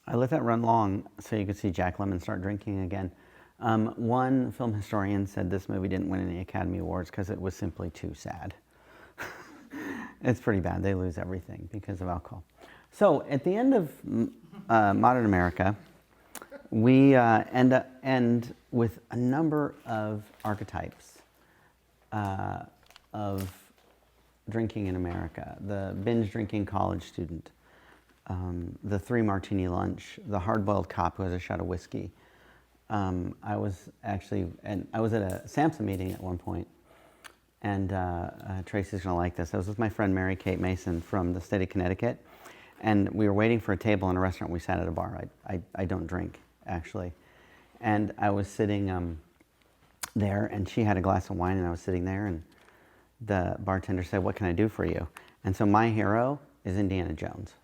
I let that run long so you could see Jack Lemmon start drinking again. One film historian said this movie didn't win any Academy Awards because it was simply too sad. It's pretty bad. They lose everything because of alcohol. So at the end of modern America, we end with a number of archetypes of drinking in America. The binge drinking college student, the 3-martini lunch, the hard-boiled cop who has a shot of whiskey. I was at a SAMHSA meeting at one point, and Tracy's gonna like this. I was with my friend Mary Kate Mason from the state of Connecticut, and we were waiting for a table in a restaurant. We sat at a bar. I don't drink, actually. And I was sitting there, and she had a glass of wine, and I was sitting there, and the bartender said, "What can I do for you?" And so my hero is Indiana Jones.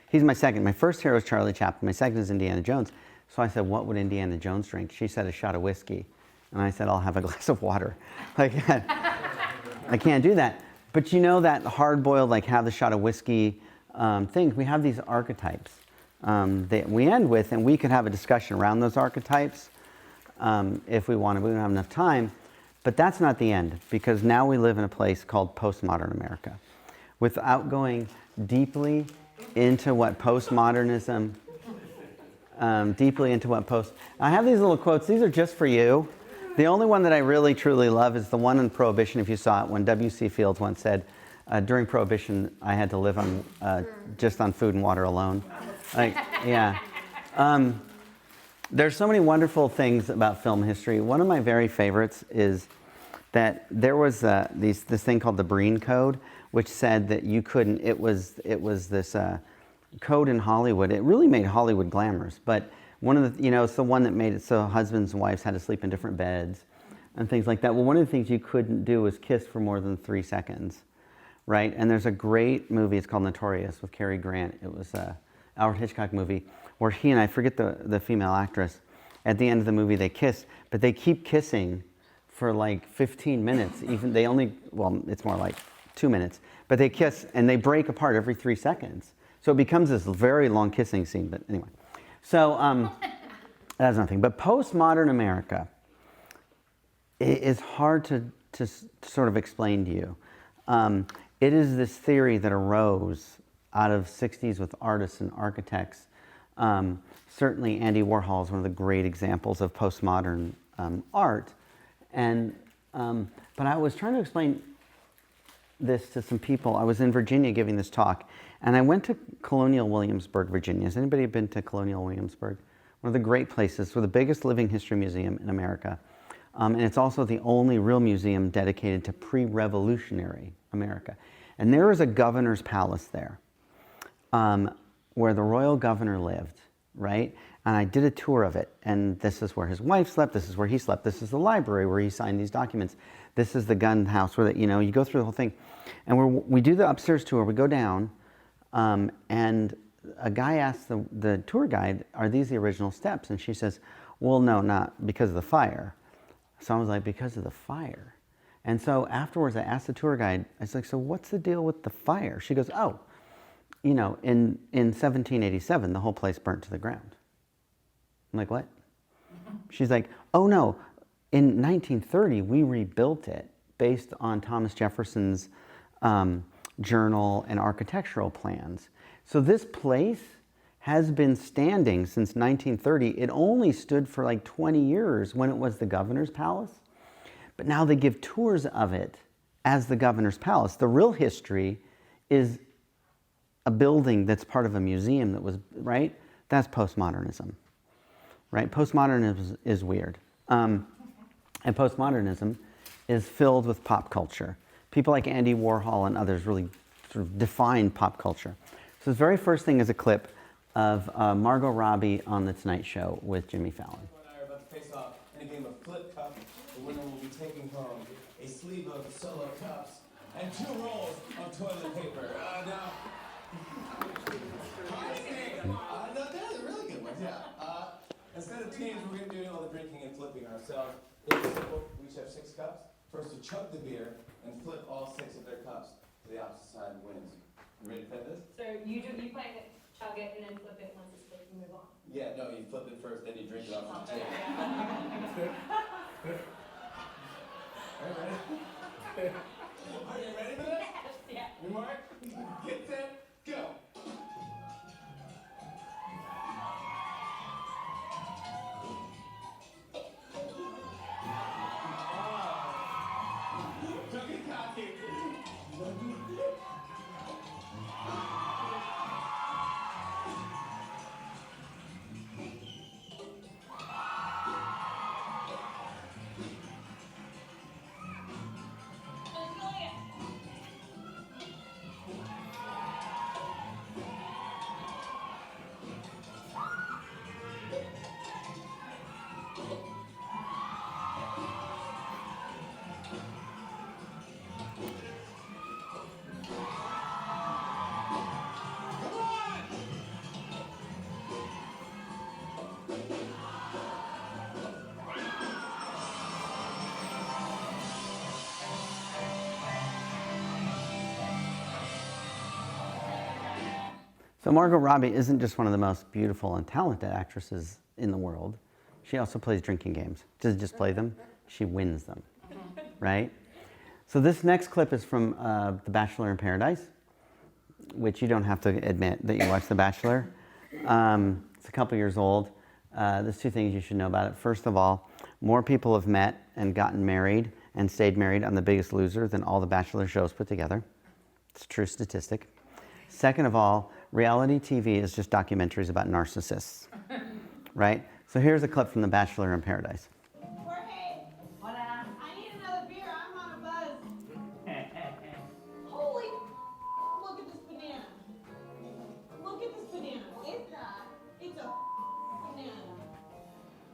He's my second. My first hero is Charlie Chaplin. My second is Indiana Jones. So I said, "What would Indiana Jones drink?" She said, "A shot of whiskey." And I said, "I'll have a glass of water." Like, I can't do that. But you know that hard-boiled, like, have the shot of whiskey thing? We have these archetypes that we end with, and we could have a discussion around those archetypes. if we want to. We don't have enough time. But that's not the end, because now we live in a place called postmodern America. Without going deeply into what postmodernism, I have these little quotes. These are just for you. The only one that I really, truly love is the one on Prohibition, if you saw it, when W.C. Fields once said, during Prohibition, I had to live on just on food and water alone. Like, yeah. There's so many wonderful things about film history. One of my very favorites is that there was this thing called the Breen Code, which said that you couldn't. It was this code in Hollywood. It really made Hollywood glamorous, but one of the, it's the one that made it so husbands and wives had to sleep in different beds and things like that. Well, one of the things you couldn't do was kiss for more than 3 seconds, right? And there's a great movie. It's called Notorious with Cary Grant. It was a Alfred Hitchcock movie where he and I forget the female actress. At the end of the movie, they kiss, but they keep kissing for like 15 minutes. Even it's more like 2 minutes, but they kiss and they break apart every 3 seconds. So it becomes this very long kissing scene. But anyway, so that's nothing. But postmodern America is hard to sort of explain to you. It is this theory that arose out of 60s with artists and architects. Certainly Andy Warhol is one of the great examples of postmodern art. And, but I was trying to explain this to some people. I was in Virginia giving this talk, and I went to Colonial Williamsburg, Virginia. Has anybody been to Colonial Williamsburg? One of the great places, for the biggest living history museum in America. And it's also the only real museum dedicated to pre-revolutionary America. And there is a governor's palace there, where the royal governor lived, right? And I did a tour of it, and this is where his wife slept, this is where he slept, this is the library where he signed these documents, this is the gun house where, you go through the whole thing. And we do the upstairs tour, we go down, and a guy asks the tour guide, are these the original steps? And she says, well, no, not because of the fire. So I was like, because of the fire? And so afterwards I asked the tour guide, I was like, so what's the deal with the fire? She goes, oh, in 1787, the whole place burnt to the ground. I'm like, what? She's like, oh no, in 1930, we rebuilt it based on Thomas Jefferson's journal and architectural plans. So this place has been standing since 1930. It only stood for like 20 years when it was the governor's palace. But now they give tours of it as the governor's palace. The real history is a building that's part of a museum that was, right? That's postmodernism, right? Postmodernism is weird. And postmodernism is filled with pop culture. People like Andy Warhol and others really sort of define pop culture. So the very first thing is a clip of Margot Robbie on The Tonight Show with Jimmy Fallon. And I are about to face off in a game of flip cup. The winner will be taking home a sleeve of solo cups and 2 rolls of toilet paper. Now, they're the really good ones, yeah. Instead of teams, we're going to do all the drinking and flipping ourselves. It's simple. We each have 6 cups. First to chug the beer and flip all 6 of their cups to the opposite side wins. You ready to play this? So you plan to chug it and then flip it once it's flipped and move on? Yeah, no, you flip it first, then you drink it off the table. Are you ready for this? Yeah. You mark? Get set, go. Don't get cocky. So Margot Robbie isn't just one of the most beautiful and talented actresses in the world. She also plays drinking games. Doesn't just play them, she wins them, right? So this next clip is from The Bachelor in Paradise, which you don't have to admit that you watched The Bachelor. It's a couple years old. There's two things you should know about it. First of all, more people have met and gotten married and stayed married on The Biggest Loser than all the Bachelor shows put together. It's a true statistic. Second of all, reality TV is just documentaries about narcissists, right? So here's a clip from The Bachelor in Paradise. Jorge, hola. I need another beer. I'm on a buzz. Holy, look at this banana. Look at this banana. It's a banana.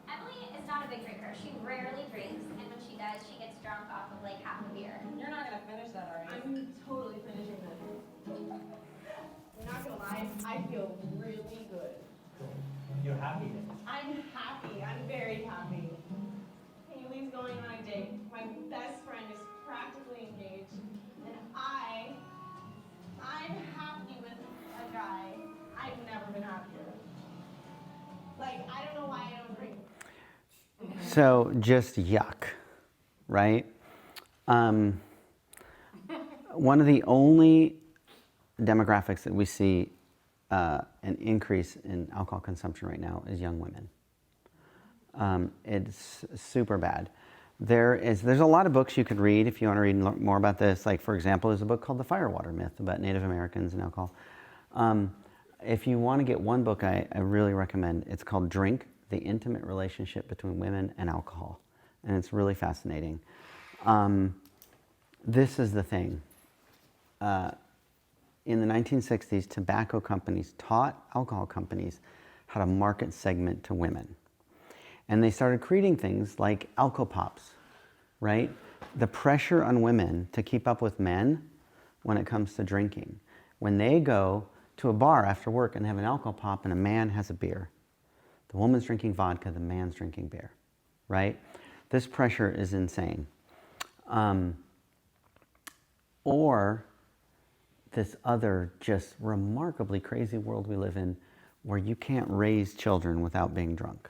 Emily is not a big drinker. She rarely drinks, and when she does, she gets drunk off of like half a beer. You're not gonna finish that, are you? I'm totally finishing this. I'm not gonna lie, I feel really good. You're happy. I'm happy. I'm very happy. Haley's going on a date. My best friend is practically engaged. And I'm happy with a guy. I've never been happier. Like, I don't know why I don't drink. So just yuck, right? One of the only demographics that we see an increase in alcohol consumption right now is young women. It's super bad. There's a lot of books you could read if you want to read more about this. Like, for example, there's a book called The Firewater Myth about Native Americans and alcohol. If you want to get one book I really recommend, it's called Drink, The Intimate Relationship Between Women and Alcohol. And it's really fascinating. This is the thing. In the 1960s, tobacco companies taught alcohol companies how to market segment to women. And they started creating things like Alco Pops, right? The pressure on women to keep up with men when it comes to drinking. When they go to a bar after work and have an Alco Pop and a man has a beer, the woman's drinking vodka, the man's drinking beer, right? This pressure is insane. Or this other just remarkably crazy world we live in where you can't raise children without being drunk.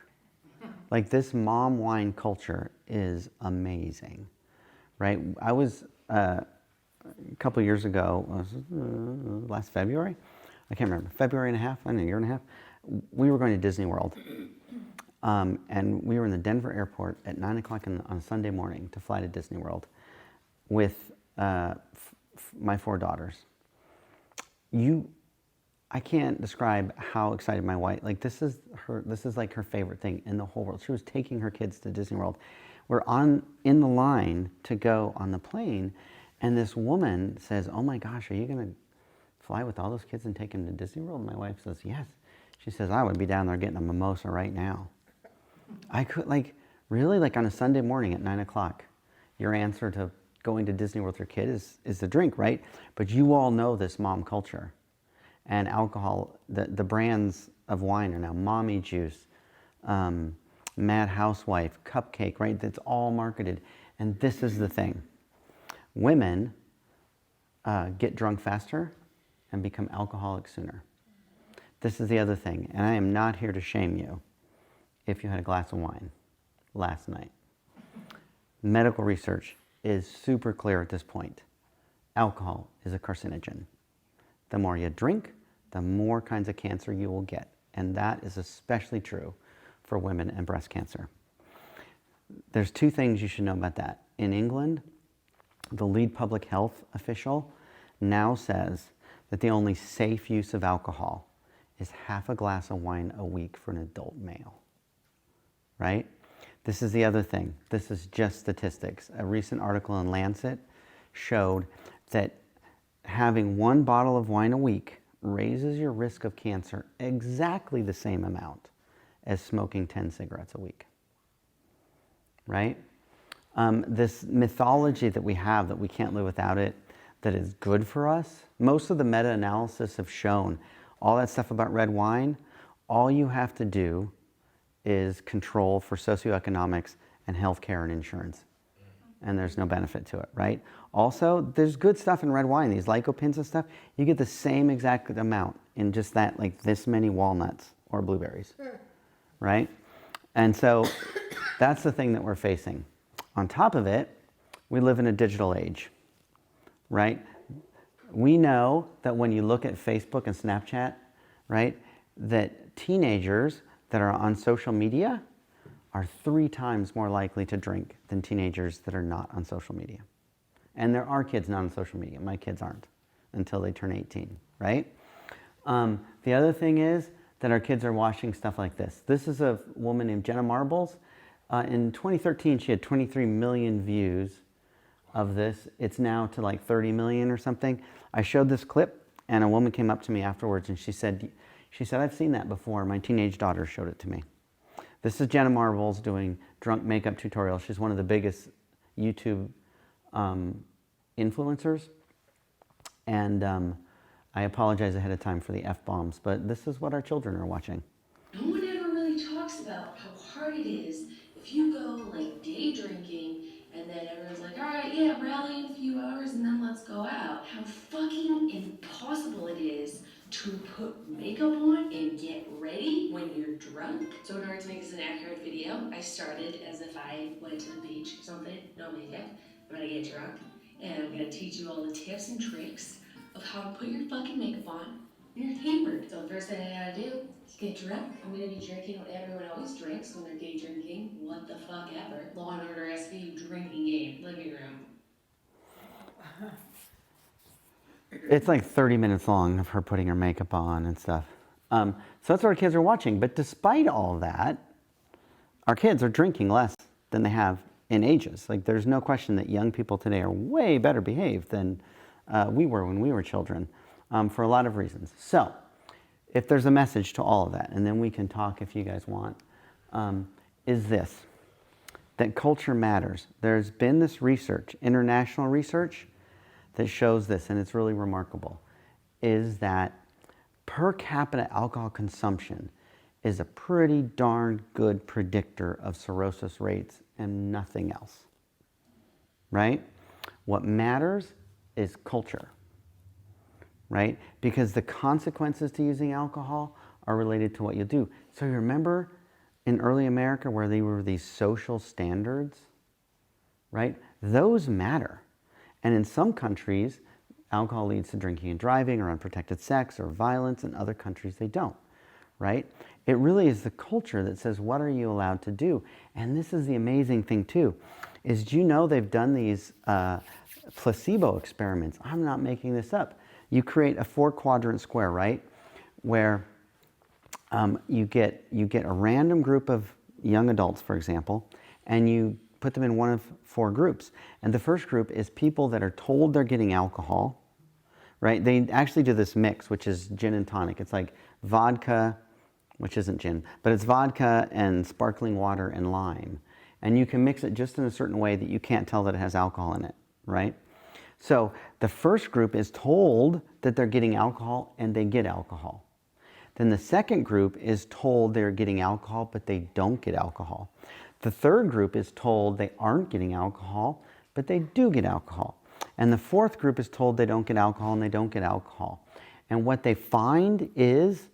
Like, this mom wine culture is amazing, right? I was, a couple years ago, last February? I can't remember, February and a half, I don't know, a year and a half. We were going to Disney World. And we were in the Denver airport at 9 o'clock on a Sunday morning to fly to Disney World with my 4 daughters. I can't describe how excited my wife, like, this is like her favorite thing in the whole world. She was taking her kids to Disney World. We're in the line to go on the plane, and this woman says, "Oh my gosh, are you gonna fly with all those kids and take them to Disney World?" And my wife says, "Yes." She says, "I would be down there getting a mimosa right now." I could, like, really, like, on a Sunday morning at 9 o'clock, your answer to going to Disney World with your kid is the drink, right? But you all know this mom culture. And alcohol, the brands of wine are now Mommy Juice, Mad Housewife, Cupcake, right? That's all marketed. And this is the thing. Women get drunk faster and become alcoholics sooner. This is the other thing. And I am not here to shame you if you had a glass of wine last night. Medical research is super clear at this point. Alcohol is a carcinogen. The more you drink, the more kinds of cancer you will get. And that is especially true for women and breast cancer. There's 2 things you should know about that. In England, the lead public health official now says that the only safe use of alcohol is half a glass of wine a week for an adult male, right? This is the other thing. This is just statistics. A recent article in Lancet showed that having 1 bottle of wine a week raises your risk of cancer exactly the same amount as smoking 10 cigarettes a week, right? This mythology that we have that we can't live without it, that is good for us, most of the meta-analysis have shown all that stuff about red wine, all you have to do is control for socioeconomics and healthcare and insurance. And there's no benefit to it, right? Also, there's good stuff in red wine, these lycopenes and stuff. You get the same exact amount in just that, like this many walnuts or blueberries, right? And so that's the thing that we're facing. On top of it, we live in a digital age, right? We know that when you look at Facebook and Snapchat, right, that teenagers that are on social media are 3 times more likely to drink than teenagers that are not on social media. And there are kids not on social media. My kids aren't until they turn 18, right? The other thing is that our kids are watching stuff like this. This is a woman named Jenna Marbles. In 2013, she had 23 million views of this. It's now to like 30 million or something. I showed this clip, and a woman came up to me afterwards, and she said, I've seen that before. My teenage daughter showed it to me. This is Jenna Marbles doing drunk makeup tutorials. She's one of the biggest YouTube influencers. And I apologize ahead of time for the F-bombs, but this is what our children are watching. No one ever really talks about how hard it is if you go like day drinking and then everyone's like, all right, yeah, rally in a few hours and then let's go out. How fucking impossible it is to put makeup on and get ready when you're drunk. So in order to make this an accurate video, I started as if I went to the beach or something, no makeup. I'm gonna get drunk and I'm gonna teach you all the tips and tricks of how to put your fucking makeup on and your hammered. So the first thing I gotta do is get drunk. I'm gonna be drinking what everyone always drinks when they're gay drinking. What the fuck ever. Law and Order SVU drinking game, living room. It's like 30 minutes long of her putting her makeup on and stuff. So that's what our kids are watching. But despite all that, our kids are drinking less than they have in ages. Like, there's no question that young people today are way better behaved than we were when we were children, for a lot of reasons. So if there's a message to all of that, and then we can talk if you guys want, is this, that culture matters. There's been this research, international research, that shows this, and it's really remarkable, is that per capita alcohol consumption is a pretty darn good predictor of cirrhosis rates and nothing else, right? What matters is culture, right? Because the consequences to using alcohol are related to what you do. So you remember in early America where there were these social standards, right? Those matter. And in some countries, alcohol leads to drinking and driving or unprotected sex or violence. In other countries, they don't, right? It really is the culture that says, what are you allowed to do? And this is the amazing thing too, is do you know they've done these placebo experiments? I'm not making this up. You create a 4-quadrant square, right? Where you get a random group of young adults, for example, and you put them in one of 4 groups. And the first group is people that are told they're getting alcohol, right? They actually do this mix, which is gin and tonic. It's like vodka, which isn't gin, but it's vodka and sparkling water and lime. And you can mix it just in a certain way that you can't tell that it has alcohol in it, right? So the first group is told that they're getting alcohol and they get alcohol. Then the second group is told they're getting alcohol, but they don't get alcohol. The third group is told they aren't getting alcohol, but they do get alcohol. And the fourth group is told they don't get alcohol and they don't get alcohol. And what they find is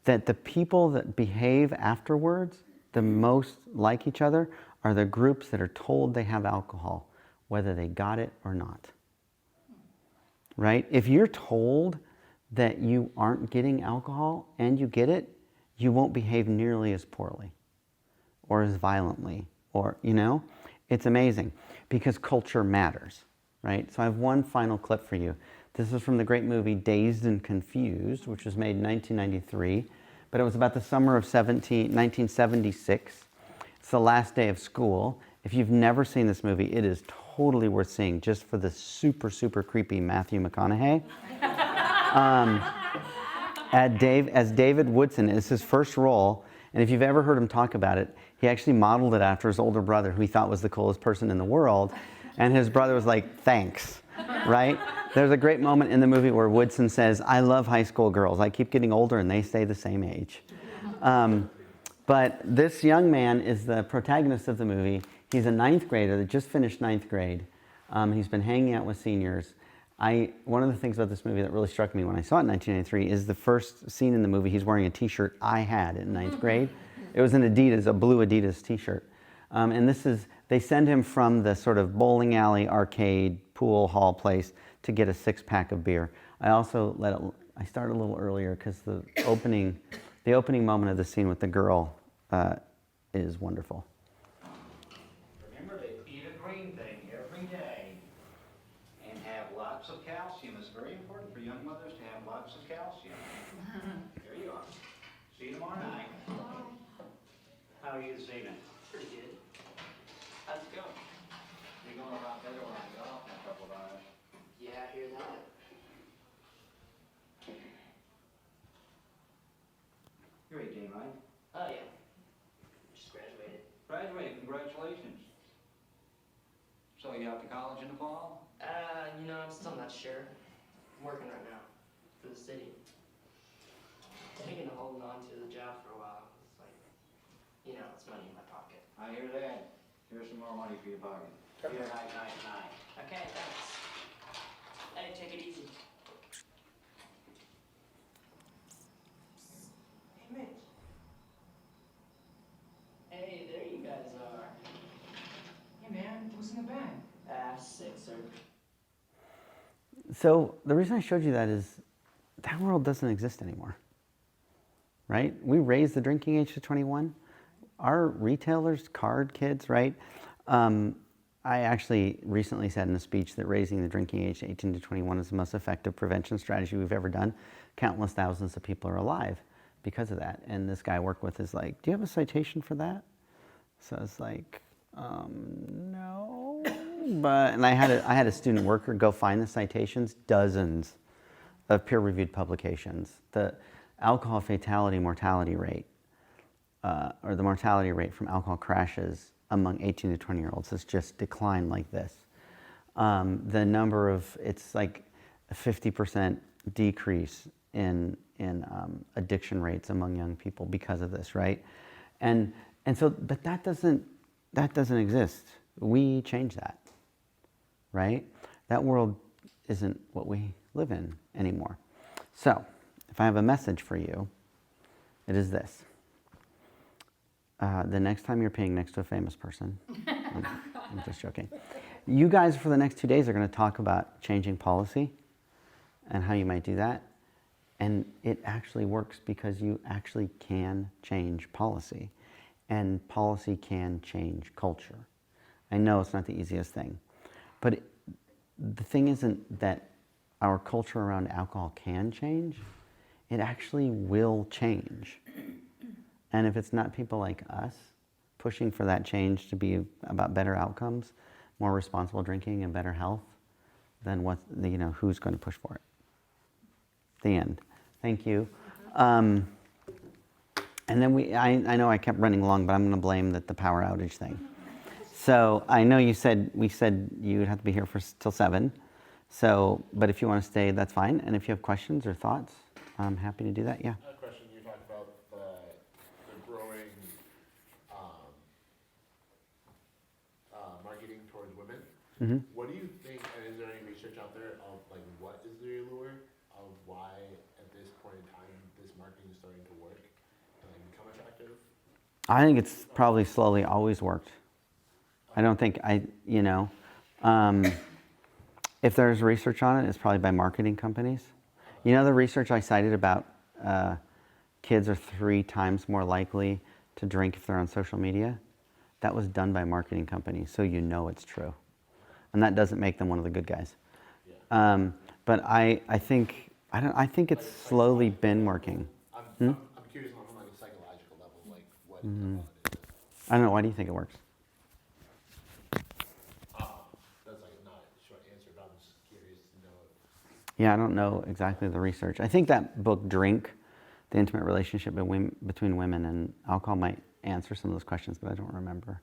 that the people that behave afterwards the most like each other are the groups that are told they have alcohol, whether they got it or not. Right? If you're told that you aren't getting alcohol and you get it, you won't behave nearly as poorly or as violently, or, you know, it's amazing because culture matters, right? So I have one final clip for you. This is from the great movie Dazed and Confused, which was made in 1993, but it was about the summer of 1976. It's the last day of school. If you've never seen this movie, it is totally worth seeing just for the super, super creepy Matthew McConaughey. As David Woodson, it's his first role, and if you've ever heard him talk about it, he actually modeled it after his older brother, who he thought was the coolest person in the world, and his brother was like, thanks, right? There's a great moment in the movie where Woodson says, I love high school girls. I keep getting older and they stay the same age. But this young man is the protagonist of the movie. He's a 9th grader that just finished 9th grade. He's been hanging out with seniors. One of the things about this movie that really struck me when I saw it in 1993 is the first scene in the movie, he's wearing a t-shirt I had in 9th grade. It was an Adidas, a blue Adidas T-shirt. And they send him from the sort of bowling alley, arcade, pool hall place to get a 6-pack of beer. I started a little earlier because the opening moment of the scene with the girl is wonderful. Remember to eat a green thing every day and have lots of calcium. It's very important for young mothers to have lots of calcium. There you are. See you tomorrow night. How are you this evening? Pretty good. How's it going? You're going a lot better when I get off in a couple of hours. Yeah, I hear that. You're 18, right? Oh, yeah. Just graduated. Graduated, congratulations. So you out to college in the fall? I'm still not sure. I'm working right now for the city. Taking and holding on to the job for a while. It's like, it's money in my pocket. I hear that. Here's some more money for your pocket. Be a night. Okay, thanks. Hey, take it easy. Hey, Mitch. Hey, there you guys are. Hey man, what's in the bag? Sixer. So the reason I showed you that is that world doesn't exist anymore, right? We raised the drinking age to 21. Our retailers card kids, right? I actually recently said in a speech that raising the drinking age to 18 to 21 is the most effective prevention strategy we've ever done. Countless thousands of people are alive because of that. And this guy I work with is like, do you have a citation for that? So I was like, no. And I had a student worker go find the citations, dozens of peer-reviewed publications. The alcohol fatality mortality rate, or the mortality rate from alcohol crashes among 18 to 20-year-olds has just declined like this. It's like a 50% decrease in addiction rates among young people because of this, right? But that doesn't exist. We change that, right? That world isn't what we live in anymore. So, if I have a message for you, it is this. The next time you're peeing next to a famous person, I'm just joking. You guys for the next 2 days are going to talk about changing policy and how you might do that. And it actually works because you actually can change policy. And policy can change culture. I know it's not the easiest thing. But the thing isn't that our culture around alcohol can change. It actually will change. And if it's not people like us pushing for that change to be about better outcomes, more responsible drinking and better health, then who's going to push for it? The end. Thank you. And then I know I kept running long, but I'm going to blame the power outage thing. So I know we said you'd have to be here till 7. So, but if you want to stay, that's fine. And if you have questions or thoughts, I'm happy to do that. Yeah. A question, you talked about the growing marketing towards women. Mm-hmm. What do you think, and is there any research out there of what is the allure of why at this point in time this marketing is starting to work and become attractive? I think it's probably slowly always worked. I don't think if there's research on it, it's probably by marketing companies. The research I cited about kids are 3 times more likely to drink if they're on social media, that was done by marketing companies, so it's true. And that doesn't make them one of the good guys. Yeah. But I think it's slowly been working. I'm curious on a psychological level, what it is. I don't know, why do you think it works? That's not a short answer, but I'm just curious to know it. Yeah, I don't know exactly the research. I think that book, Drink, The Intimate Relationship Between Women and Alcohol, might answer some of those questions, but I don't remember.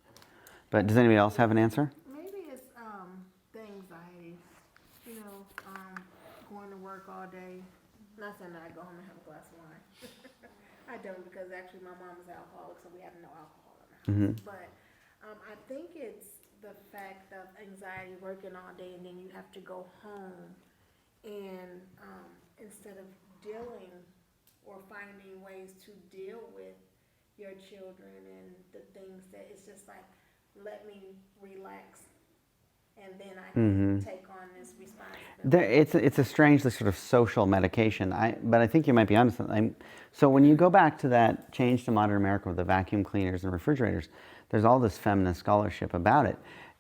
But does anybody else have an answer? Maybe it's the anxiety, going to work all day. Not saying that I go home and have a glass of wine. I don't, because actually my mom is an alcoholic, so we have no alcohol in the house. Mm-hmm. But I think it's the fact of anxiety, working all day, and then you have to go home, and instead of dealing or finding ways to deal with your children and the things that it's just like, let me relax and then I can take on this responsibility. It's a strangely sort of social medication. But I think you might be onto something. So when you go back to that change to modern America with the vacuum cleaners and refrigerators, there's all this feminist scholarship about it.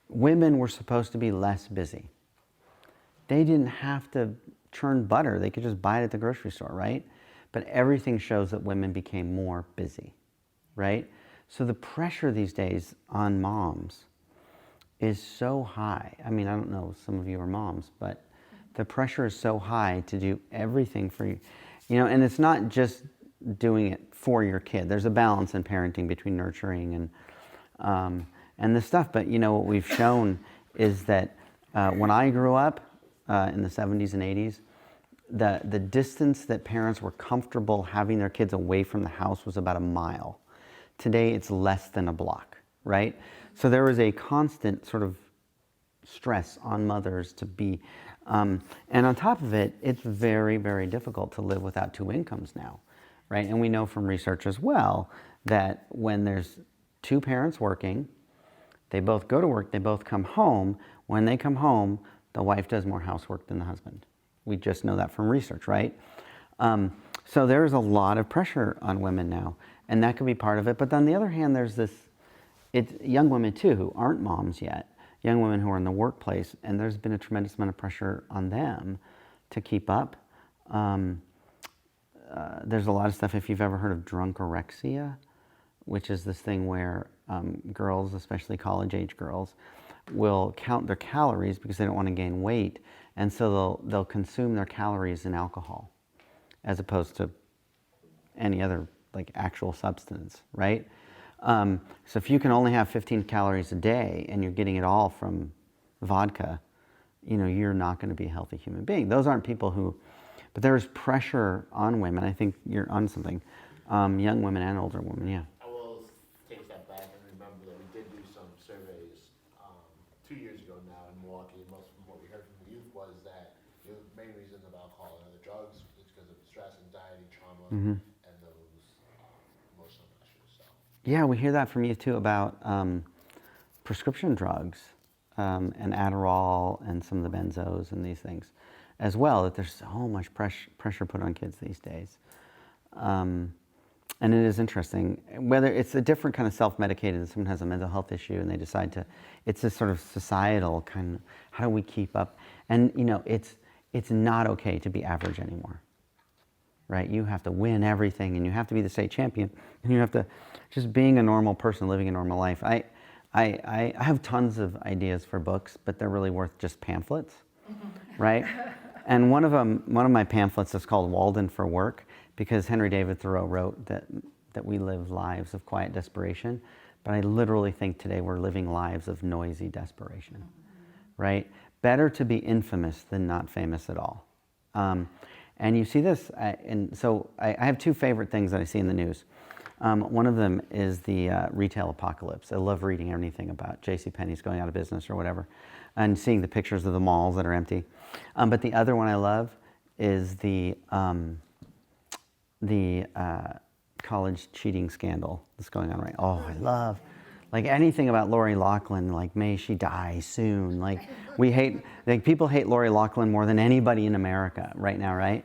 Women were supposed to be less busy. They didn't have to churn butter. They could just buy it at the grocery store, right? But everything shows that women became more busy, right? So the pressure these days on moms is so high. I mean, I don't know, some of you are moms, but the pressure is so high to do everything for you. You know, and it's not just doing it for your kid. There's a balance in parenting between nurturing and this stuff. But, you know, what we've shown is that when I grew up in the 70s and 80s, the distance that parents were comfortable having their kids away from the house was about a mile. Today, it's less than a block, right? So there was a constant sort of stress on mothers to be, and on top of it, it's very, very difficult to live without two incomes now, right? And we know from research as well that when there's two parents working, they both go to work, they both come home. When they come home, the wife does more housework than the husband. We just know that from research, right? So there's a lot of pressure on women now, and that could be part of it. But on the other hand, there's it's young women too who aren't moms yet, young women who are in the workplace, and there's been a tremendous amount of pressure on them to keep up. There's a lot of stuff, if you've ever heard of drunkorexia, which is this thing where girls, especially college-age girls, will count their calories because they don't want to gain weight, and so they'll consume their calories in alcohol as opposed to any other like actual substance, right? So if you can only have 15 calories a day and you're getting it all from vodka, you know, you're not going to be a healthy human being. Those aren't people who, but there's pressure on women. I think you're on something. Young women and older women, yeah. I will take a step back and remember that we did do some surveys 2 years ago now in Milwaukee. Most of what we heard from the youth was that the main reasons of alcohol and other drugs is because of stress, anxiety, trauma, and those emotional pressures. So. Yeah, we hear that from you too about prescription drugs and Adderall and some of the benzos and these things as well, that there's so much pressure put on kids these days. And it is interesting, whether it's a different kind of self-medicated, someone has a mental health issue and they decide to, it's this sort of societal kind of, how do we keep up? And you know, it's not okay to be average anymore, right? You have to win everything and you have to be the state champion and you have to, just being a normal person, living a normal life. I have tons of ideas for books, but they're really worth just pamphlets, right? And one of my pamphlets is called Walden for Work, because Henry David Thoreau wrote that we live lives of quiet desperation, but I literally think today we're living lives of noisy desperation, right? Better to be infamous than not famous at all. And you see this, and so I have two favorite things that I see in the news. One of them is the retail apocalypse. I love reading anything about JCPenney's going out of business or whatever, and seeing the pictures of the malls that are empty. But the other one I love is the college cheating scandal that's going on right now. Oh, I love, like anything about Lori Loughlin, like may she die soon. Like people hate Lori Loughlin more than anybody in America right now, right?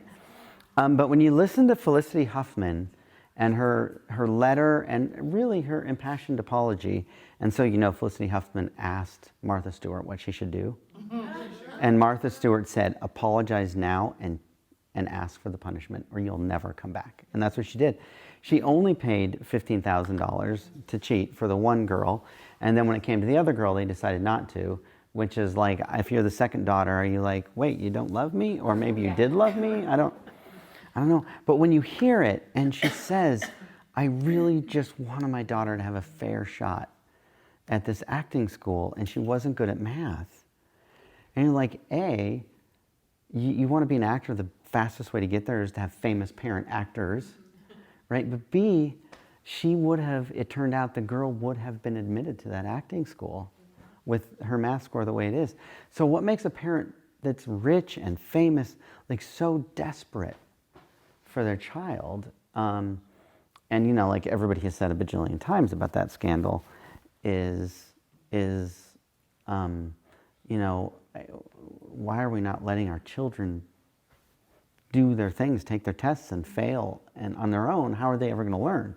But when you listen to Felicity Huffman and her letter and really her impassioned apology, and so you know Felicity Huffman asked Martha Stewart what she should do. And Martha Stewart said, apologize now and ask for the punishment or you'll never come back. And that's what she did. She only paid $15,000 to cheat for the one girl. And then when it came to the other girl, they decided not to, which is like, if you're the second daughter, are you like, wait, you don't love me? Or maybe you did love me? I don't know. But when you hear it and she says, I really just wanted my daughter to have a fair shot at this acting school and she wasn't good at math. And you're like, A, you want to be an actor, the fastest way to get there is to have famous parent actors, right? But B, it turned out the girl would have been admitted to that acting school with her math score the way it is. So what makes a parent that's rich and famous, like so desperate for their child, and you know, like everybody has said a bajillion times about that scandal, is you know, why are we not letting our children do their things, take their tests and fail, and on their own? How are they ever going to learn?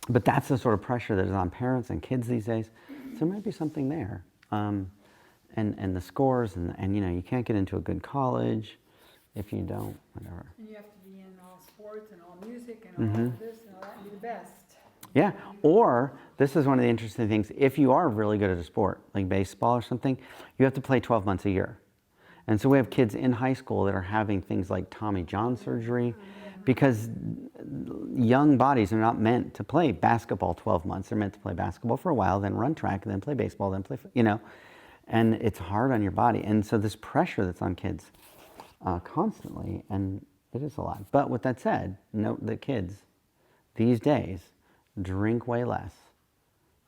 But that's the sort of pressure that is on parents and kids these days. So there might be something there. And the scores, and you know, you can't get into a good college if you don't, whatever. And you have to be in all sports and all music and all of this and all that and be the best. Yeah, or this is one of the interesting things. If you are really good at a sport, like baseball or something, you have to play 12 months a year. And so we have kids in high school that are having things like Tommy John surgery because young bodies are not meant to play basketball 12 months. They're meant to play basketball for a while, then run track, and then play baseball, then play, you know. And it's hard on your body. And so this pressure that's on kids constantly, and it is a lot. But with that said, note that kids these days drink way less.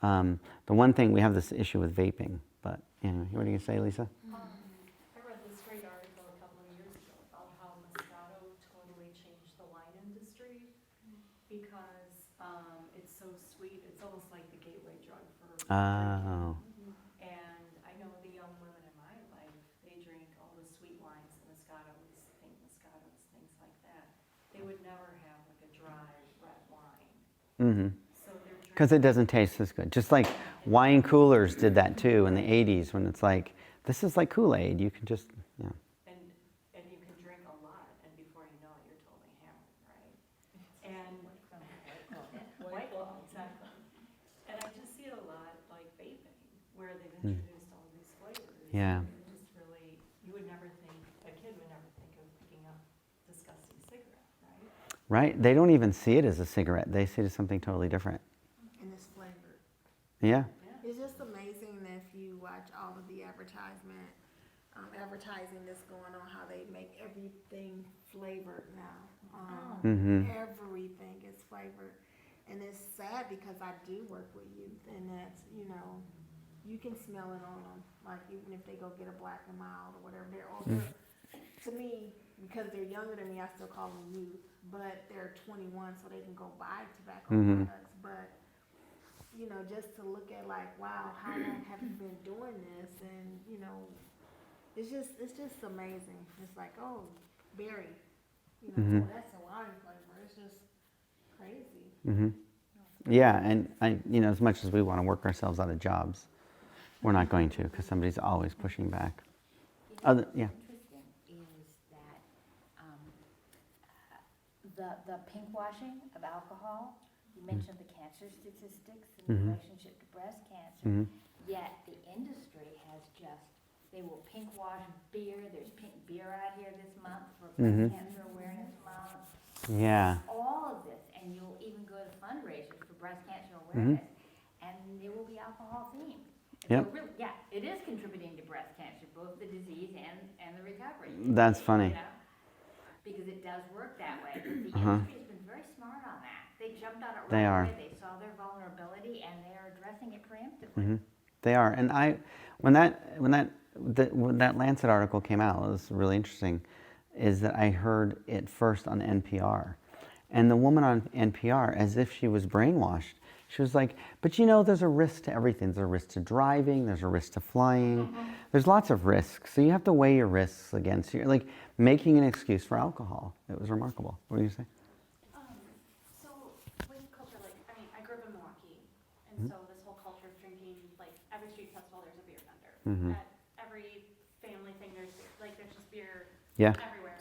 The one thing, we have this issue with vaping, but anyway, what are you going to say, Lisa? I read this great article a couple of years ago about how Moscato totally changed the wine industry because it's so sweet. It's almost like the gateway drug for Oh. And I know the young women in my life, they drink all the sweet wines, Moscatos, pink Moscatos, things like that. They would never have like a dry red wine. Mm-hmm. Because it doesn't taste as good. Just like wine coolers did that too in the 80s when it's like, this is like Kool-Aid. You can just, yeah. And you can drink a lot, and before you know it, you're totally hammered, right? And White Claw, exactly. And I just see it a lot like vaping, where they've introduced all these flavors. Yeah. And just really, you would never think, a kid would never think of picking up disgusting cigarette, right? Right? They don't even see it as a cigarette. They see it as something totally different. And it's flavored. Yeah. It's just amazing that if you watch all of the advertising that's going on, how they make everything flavored now. Everything is flavored. And it's sad because I do work with youth, and that's, you know, you can smell it on them. Like, even if they go get a Black and Mild or whatever, they're older. To me, because they're younger than me, I still call them youth, but they're 21, so they can go buy tobacco products. But, you know, just to look at like, wow, how long have you been doing this? And, you know, it's just amazing. It's like, oh, berry, you know, oh, that's a lime flavor. It's just crazy. Yeah, and you know, as much as we want to work ourselves out of jobs, we're not going to, because somebody's always pushing back. Yeah. Interesting is that the pink washing of alcohol. You mentioned the cancer statistics in relationship to breast cancer. Yet the industry has they will pink wash beer. There's pink beer out here this month for Breast Cancer Awareness Month. Yeah. All of this, and you'll even go to fundraisers for breast cancer awareness, and there will be alcohol themed. Yep. So really, yeah, it is contributing to breast cancer, both the disease and the recovery. That's funny. You know, because it does work that way. But the industry has been very smart on that. They jumped on it right away. They saw their vulnerability, and they are addressing it preemptively. They are, and when that Lancet article came out, it was really interesting, is that I heard it first on NPR. And the woman on NPR, as if she was brainwashed, she was like, but you know, there's a risk to everything. There's a risk to driving, there's a risk to flying. There's lots of risks. So you have to weigh your risks against your, like, making an excuse for alcohol. It was remarkable. What were you going to say? So with culture, like, I mean, I grew up in Milwaukee, and so this whole culture of drinking, like, every street festival, there's a beer vendor. At every family thing, there's just beer everywhere.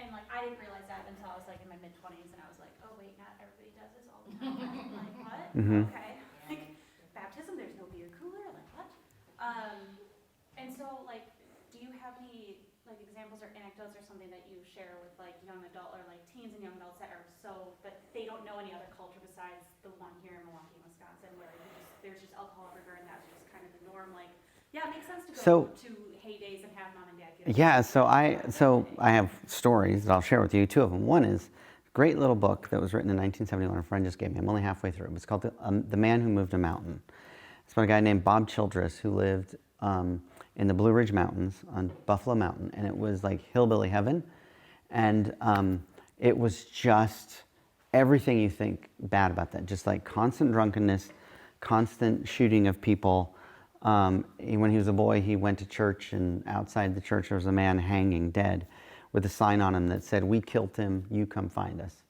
And like, I didn't realize that until I was like in my mid-20s, and I was like, oh wait, not everybody does this all the time. Like, what? Okay. Like, baptism, there's no beer cooler, like, what? And so, like, do you have any, like, examples or anecdotes or something that you share with, like, young adult, or, like, teens and young adults that are that they don't know any other culture besides the one here in Milwaukee, Wisconsin, where there's just alcohol everywhere, and that's just kind of the norm, like, yeah, it makes sense to go to heydays and have mom and dad get Yeah, so I have stories that I'll share with you. Two of them. One is a great little book that was written in 1971. A friend just gave me. I'm only halfway through it. It's called The Man Who Moved a Mountain. It's about a guy named Bob Childress who lived in the Blue Ridge Mountains on Buffalo Mountain, and it was like hillbilly heaven. And It was just everything you think bad about that. Just like constant drunkenness, constant shooting of people. When he was a boy, he went to church, and outside the church there was a man hanging dead with a sign on him that said, "We killed him, you come find us,"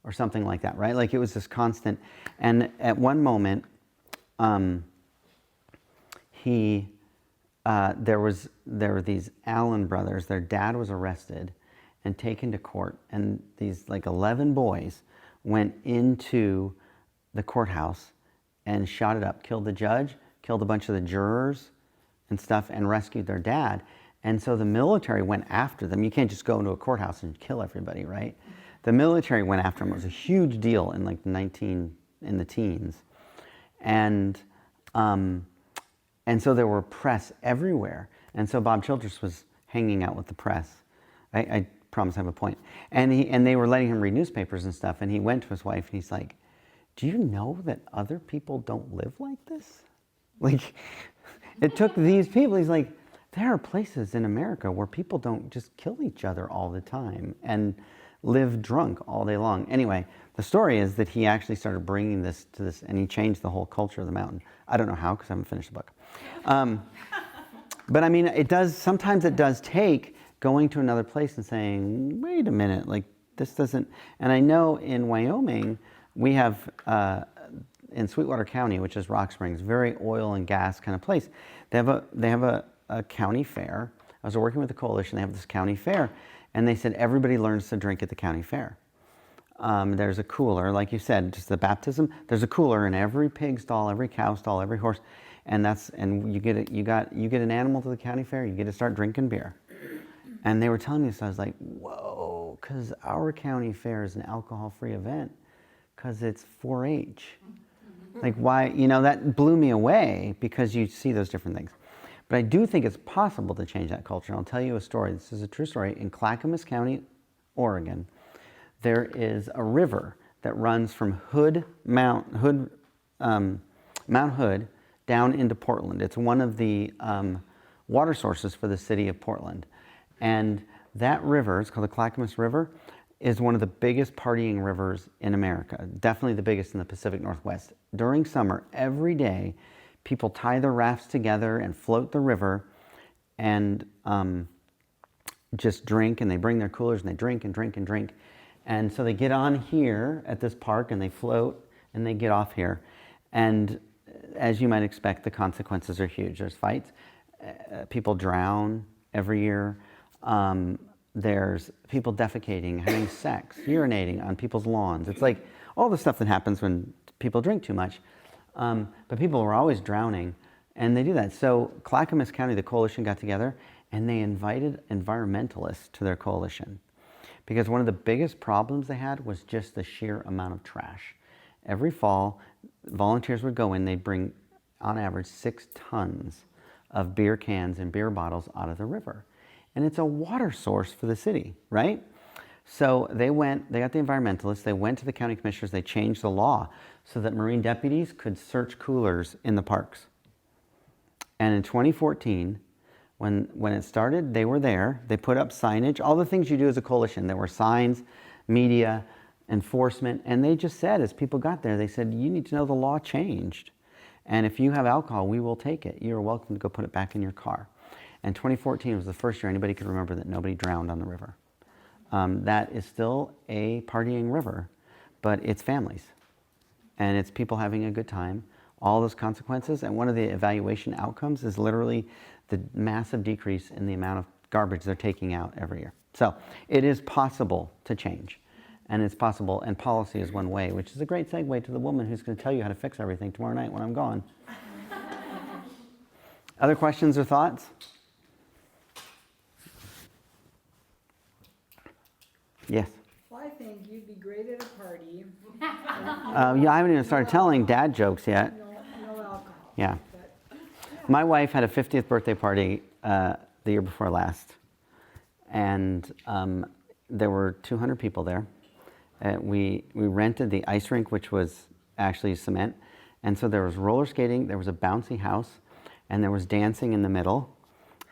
or something like that, right? Like it was this constant. And at one moment, there were these Allen brothers. Their dad was arrested and taken to court, and these like 11 boys went into the courthouse and shot it up, killed the judge, killed a bunch of the jurors and stuff, and rescued their dad. And so the military went after them. You can't just go into a courthouse and kill everybody, right? The military went after them. It was a huge deal in like in the teens. And so there were press everywhere. And so Bob Childress was hanging out with the press. I promise I have a point. And they were letting him read newspapers and stuff. And he went to his wife and he's like, "Do you know that other people don't live like this?" Like, it took these people. He's like, there are places in America where people don't just kill each other all the time and live drunk all day long. Anyway, the story is that he actually started bringing this to this, and he changed the whole culture of the mountain. I don't know how, because I haven't finished the book. But I mean, sometimes it does take going to another place and saying, wait a minute, like this doesn't, and I know in Wyoming, we have, in Sweetwater County, which is Rock Springs, very oil and gas kind of place. They have a county fair. I was working with the coalition. They have this county fair, and they said everybody learns to drink at the county fair. There's a cooler, like you said, just the baptism. There's a cooler in every pig stall, every cow stall, every horse, and you get an animal to the county fair. You get to start drinking beer. And they were telling me this. I was like, whoa, because our county fair is an alcohol-free event, because it's 4-H. Like why, that blew me away, because you see those different things. But I do think it's possible to change that culture. And I'll tell you a story. This is a true story. In Clackamas County, Oregon, there is a river that runs from Mount Hood down into Portland. It's one of the water sources for the city of Portland. And that river, it's called the Clackamas River, is one of the biggest partying rivers in America. Definitely the biggest in the Pacific Northwest. During summer, every day, people tie their rafts together and float the river and just drink, and they bring their coolers and they drink and drink and drink. And so they get on here at this park and they float and they get off here. And as you might expect, the consequences are huge. There's fights. People drown every year. There's people defecating, having sex, urinating on people's lawns. It's like all the stuff that happens when people drink too much. But people were always drowning, and they do that. So Clackamas County, the coalition, got together, and they invited environmentalists to their coalition, because one of the biggest problems they had was just the sheer amount of trash. Every fall, volunteers would go in, they'd bring, on average, 6 tons of beer cans and beer bottles out of the river. And it's a water source for the city, right? So they got the environmentalists, they went to the county commissioners, they changed the law so that Marine deputies could search coolers in the parks. And in 2014, when it started, they were there, they put up signage, all the things you do as a coalition. There were signs, media, enforcement, and they just said, as people got there, they said, you need to know the law changed. And if you have alcohol, we will take it. You're welcome to go put it back in your car. And 2014 was the first year anybody could remember that nobody drowned on the river. That is still a partying river, but it's families. And it's people having a good time, all those consequences. And one of the evaluation outcomes is literally the massive decrease in the amount of garbage they're taking out every year. So it is possible to change. And it's possible, and policy is one way, which is a great segue to the woman who's going to tell you how to fix everything tomorrow night when I'm gone. Other questions or thoughts? Yes. Well, I think you'd be great at a party. Yeah, I haven't even started telling dad jokes yet. No alcohol. Yeah. My wife had a 50th birthday party the year before last. And there were 200 people there. We rented the ice rink, which was actually cement. And so there was roller skating, there was a bouncy house, and there was dancing in the middle.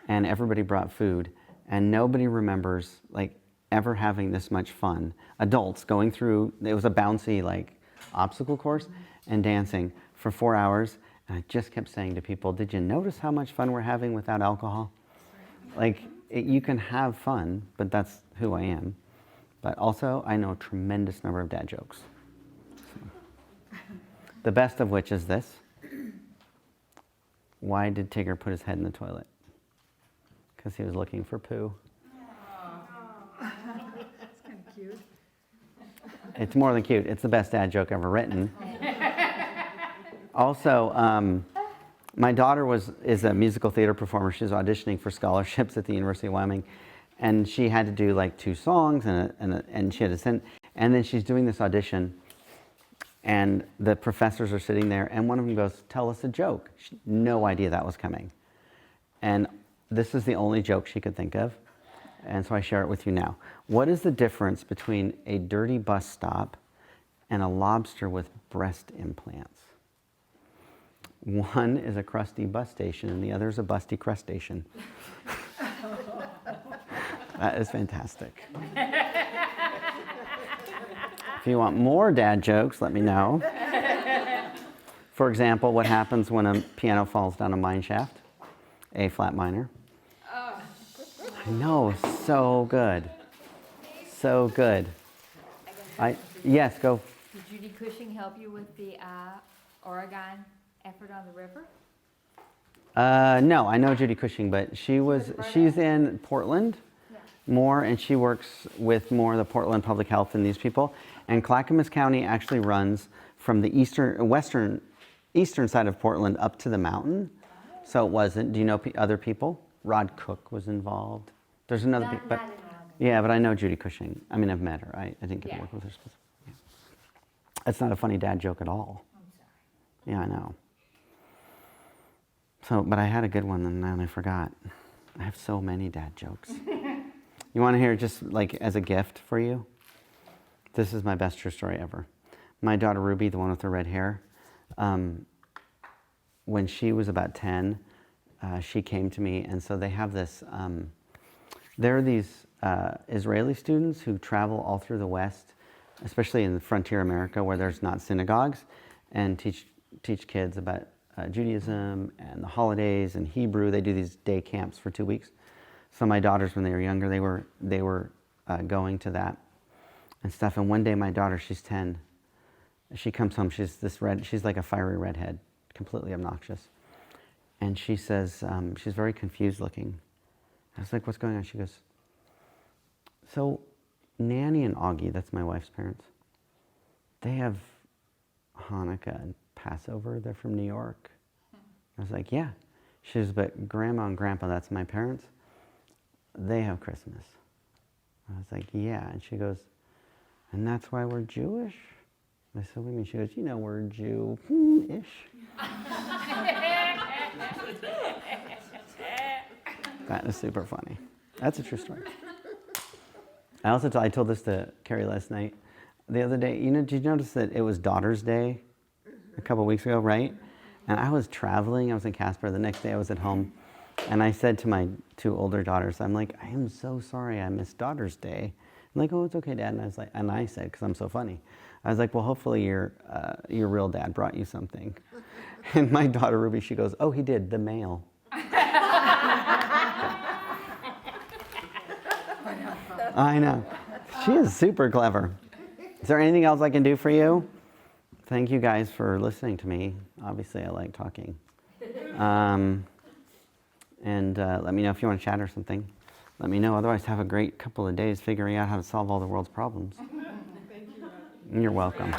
And everybody brought food. And nobody remembers, like, ever having this much fun. Adults going through, it was a bouncy like obstacle course and dancing for 4 hours. And I just kept saying to people, did you notice how much fun we're having without alcohol? Like, you can have fun, but that's who I am. But also, I know a tremendous number of dad jokes. So. The best of which is this. Why did Tigger put his head in the toilet? Because he was looking for poo. That's kind of cute. It's more than cute. It's the best dad joke ever written. Also, my daughter is a musical theater performer. She's auditioning for scholarships at the University of Wyoming. And she had to do like 2 songs and she had to send. And then she's doing this audition. And the professors are sitting there. And one of them goes, tell us a joke. She had no idea that was coming. And this is the only joke she could think of. And so I share it with you now. What is the difference between a dirty bus stop and a lobster with breast implants? One is a crusty bus station and the other is a busty crustacean. That is fantastic. If you want more dad jokes, let me know. For example, what happens when a piano falls down a mine shaft? A flat minor. I know, so good. So good. Yes, go. Did Judy Cushing help you with the Oregon effort on the river? No, I know Judy Cushing, but she's in Portland more, and she works with more the Portland Public Health and these people. And Clackamas County actually runs from the eastern side of Portland up to the mountain. So it wasn't. Do you know other people? Rod Cook was involved. There's another people, but yeah, but I know Judy Cushing. I mean, I've met her. I didn't get to work with her specifically. Yeah. That's not a funny dad joke at all. I'm sorry. Yeah, I know. So, but I had a good one and then I forgot. I have so many dad jokes. You want to hear just like as a gift for you? This is my best true story ever. My daughter Ruby, the one with the red hair, when she was about 10, she came to me, and so they have this, there are these Israeli students who travel all through the West, especially in the frontier America where there's not synagogues, and teach kids about Judaism and the holidays and Hebrew. They do these day camps for 2 weeks. So my daughters, when they were younger, they were going to that and stuff. And one day my daughter, she's 10, she comes home, she's like a fiery redhead, completely obnoxious. And she says, she's very confused looking. I was like, what's going on? She goes, so Nanny and Augie, that's my wife's parents, they have Hanukkah and Passover. They're from New York. I was like, yeah. She says, but Grandma and Grandpa, that's my parents, they have Christmas. I was like, yeah. And she goes, and that's why we're Jewish? I said, what do you mean? She goes, you know, we're Jew-ish. That is super funny. That's a true story. I told this to Carrie last night. The other day, did you notice that it was Daughter's Day a couple weeks ago, right? And I was traveling, I was in Casper. The next day I was at home. And I said to my 2 older daughters, I'm like, I am so sorry I missed Daughter's Day. I'm like, oh, it's okay, Dad. And I said, because I'm so funny, I was like, well, hopefully your real dad brought you something. And my daughter Ruby, she goes, oh, he did, the mail. I know. She is super clever. Is there anything else I can do for you? Thank you guys for listening to me. Obviously, I like talking. And let me know if you want to chat or something. Let me know. Otherwise, have a great couple of days figuring out how to solve all the world's problems. Thank you. You're welcome.